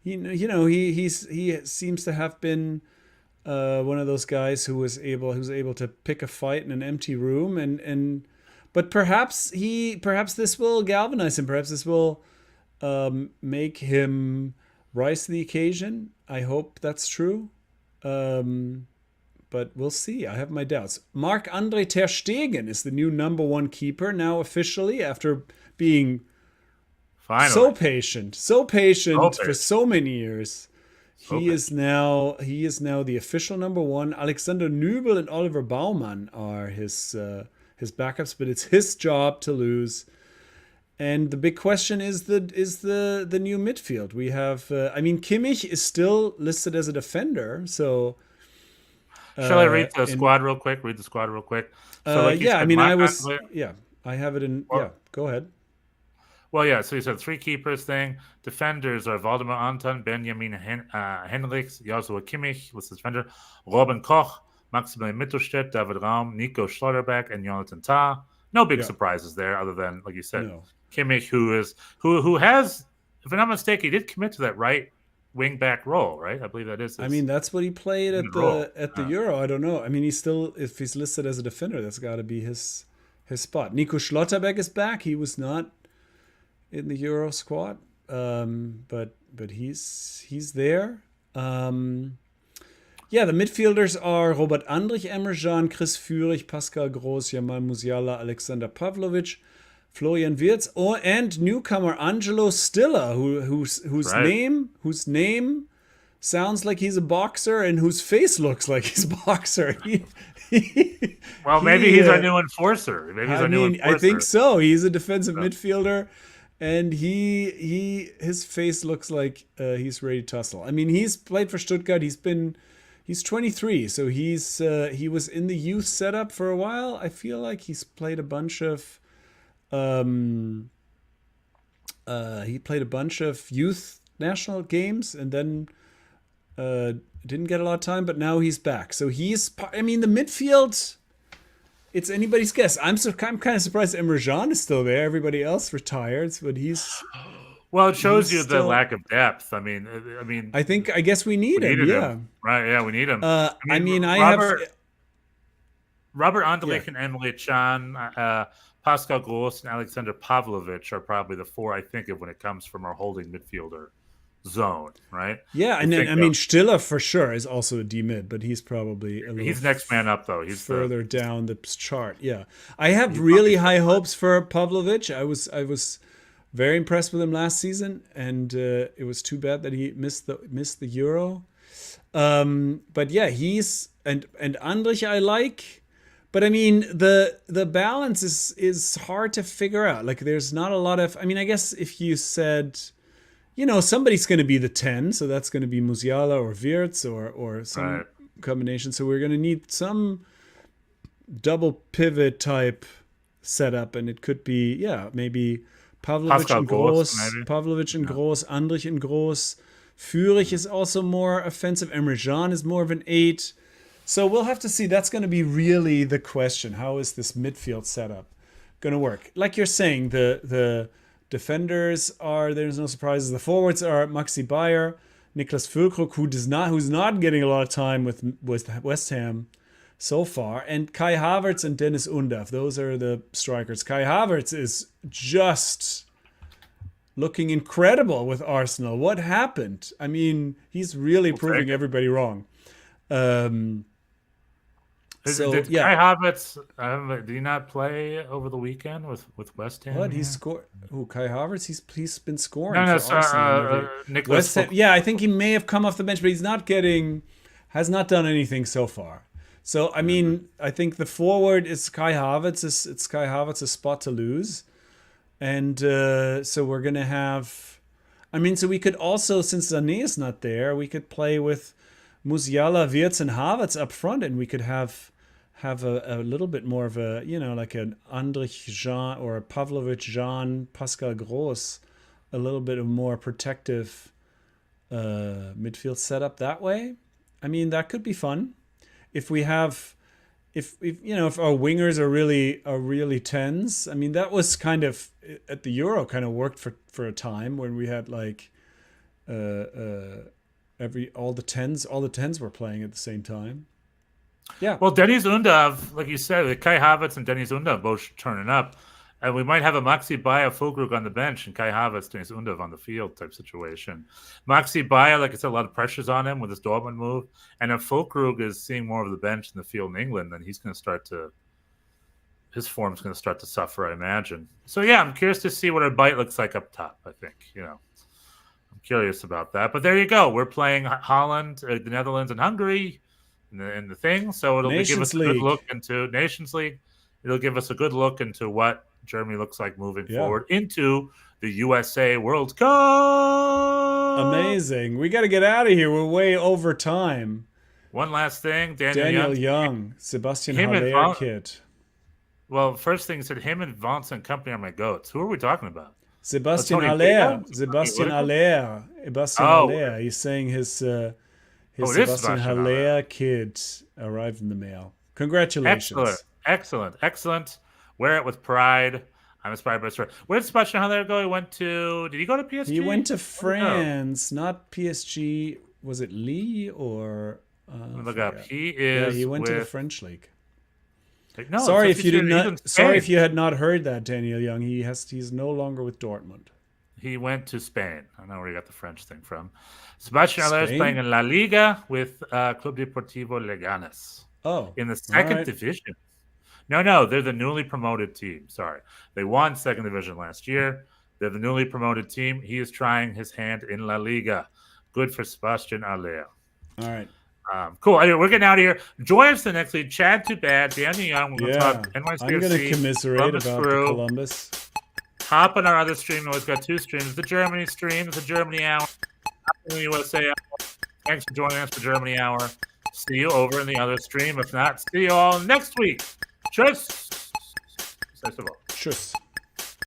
he seems to have been one of those guys who's able to pick a fight in an empty room, but perhaps this will galvanize him. Perhaps this will make him rise to the occasion. I hope that's true. But we'll see. I have my doubts. Marc-Andre ter Stegen is the new number 1 keeper now officially, after being so patient for so many years. He is now the official number 1. Alexander Nübel and Oliver Baumann are his backups, but it's his job to lose. And the big question is the new midfield. We have Kimmich is still listed as a defender, so. Shall I read the squad real quick? So I have it in. Go ahead. Well, yeah. So you said 3 keepers thing. Defenders are Waldemar Anton, Benjamin Henrichs, Joshua Kimmich was the defender, Robin Koch, Maximilian Mittelstädt, David Raum, Nico Schlotterbeck, and Jonathan Tah. No big surprises there, other than, like you said, Kimmich, who has, if I'm not mistaken, he did commit to that right wing back role, right? I believe that is. That's what he played at the Euro. I don't know. If he's listed as a defender, that's got to be his spot. Nico Schlotterbeck is back. He was not in the Euro squad, but he's there. The midfielders are Robert Andrich, Emre Can, Chris Führig, Pascal Groß, Jamal Musiala, Alexander Pavlovic, Florian Wirtz, and newcomer Angelo Stiller, whose name sounds like he's a boxer and whose face looks like he's a boxer. Maybe he's our new enforcer. I think so. He's a defensive midfielder, and his face looks like he's ready to tussle. He's played for Stuttgart. He's 23, so he was in the youth setup for a while. I feel like he's played a bunch of. He played a bunch of youth national games and then didn't get a lot of time, but now he's back. So the midfield, it's anybody's guess. I'm kind of surprised Emre Can is still there. Everybody else retired, but he's. Well, it shows you the lack of depth. I guess we need him. Yeah. Right. Yeah, we need him. Robert Anderlecht and Emre Can, Pascal Groß and Alexander Pavlovic are probably the 4 I think of when it comes from our holding midfielder zone, right? Yeah, Stiller for sure is also a D mid, but he's probably he's next man up though. He's further down the chart. Yeah, I have really high hopes for Pavlovic. I was very impressed with him last season, and it was too bad that he missed the Euro. But yeah, he's and Andrich I like. But the balance is hard to figure out. Like, there's not a lot of. I guess if you said, somebody's going to be the 10, so that's going to be Musiala or Wirtz or some combination. So we're going to need some double pivot type setup, and it could be maybe Pavlovic and Groß, Groß, Andrich and Groß. Führig is also more offensive. Emre Can is more of an 8. So we'll have to see. That's going to be really the question. How is this midfield setup going to work? Like you're saying, the Defenders are, there's no surprises. The forwards are Maxi Bayer, Niklas Füllkrug, who's not getting a lot of time with West Ham so far, and Kai Havertz and Dennis Undav. Those are the strikers. Kai Havertz is just looking incredible with Arsenal. What happened? I mean, he's really proving everybody wrong. Did Kai Havertz, did he not play over the weekend with West Ham? What? He scored? Who, Kai Havertz? He's been scoring for Arsenal. West Ham. Yeah, I think he may have come off the bench, but has not done anything so far. So, I mean, I think the forward is Kai Havertz. It's Kai Havertz's spot to lose. And so we're going to have... I mean, so we could also, since Sané is not there, we could play with Musiala, Wirtz, and Havertz up front, and we could have a little bit more of a, like an Andrich Jean or a Pavlovic Jean, Pascal Gross, a little bit of more protective midfield setup that way. I mean, that could be fun. If we have, if our wingers are really tens. I mean, that was kind of at the Euro kind of worked for a time when we had like all the tens were playing at the same time. Yeah. Well, Dennis Undav, like you said, Kai Havertz and Dennis Undav both turning up. And we might have a Maxi Bayer Füllkrug on the bench and Kai Havertz, Dennis Undav on the field type situation. Maxi Bayer, like I said, a lot of pressures on him with his Dortmund move. And if Füllkrug is seeing more of the bench in the field in England, then his form's going to start to suffer, I imagine. So, yeah, I'm curious to see what our bite looks like up top, I think. I'm curious about that. But there you go. We're playing Holland, the Netherlands, and Hungary in the thing. So it'll give us a good look into Nations League. It'll give us a good look into what Germany looks like moving forward into the USA World Cup. Amazing. We got to get out of here. We're way over time. One last thing. Daniel Young, Sebastian Haller kid. Well, first thing said him and Vance and company are my goats. Who are we talking about? Sebastian Haller. Sebastian Haller. He's saying his Sebastian Haller kid arrived in the mail. Congratulations. Excellent. Wear it with pride. I'm inspired by the story. Where did Sebastian Haller go? Did he go to PSG? He went to France, not PSG. Was it Lille or... look up. He went to the French league. No, sorry if you had not heard that, Daniel Young. He's no longer with Dortmund. He went to Spain. I know where he got the French thing from. Sebastian Haller is playing in La Liga with Club Deportivo Leganés. Oh, in the second division. No, they're the newly promoted team. Sorry, they won second division last year. They're the newly promoted team. He is trying his hand in La Liga. Good for Sebastian Haller. All right. Cool. Anyway, we're getting out of here. Join us the next week. Chad Too Bad, Danny Young. We're going to talk NYCFC. I'm going to commiserate about Columbus. Hop on our other stream. We always got two streams. The Germany stream. The Germany Hour. The USA Hour. Thanks for joining us for Germany Hour. See you over in the other stream. If not, see you all next week. Tschüss. Tschüss.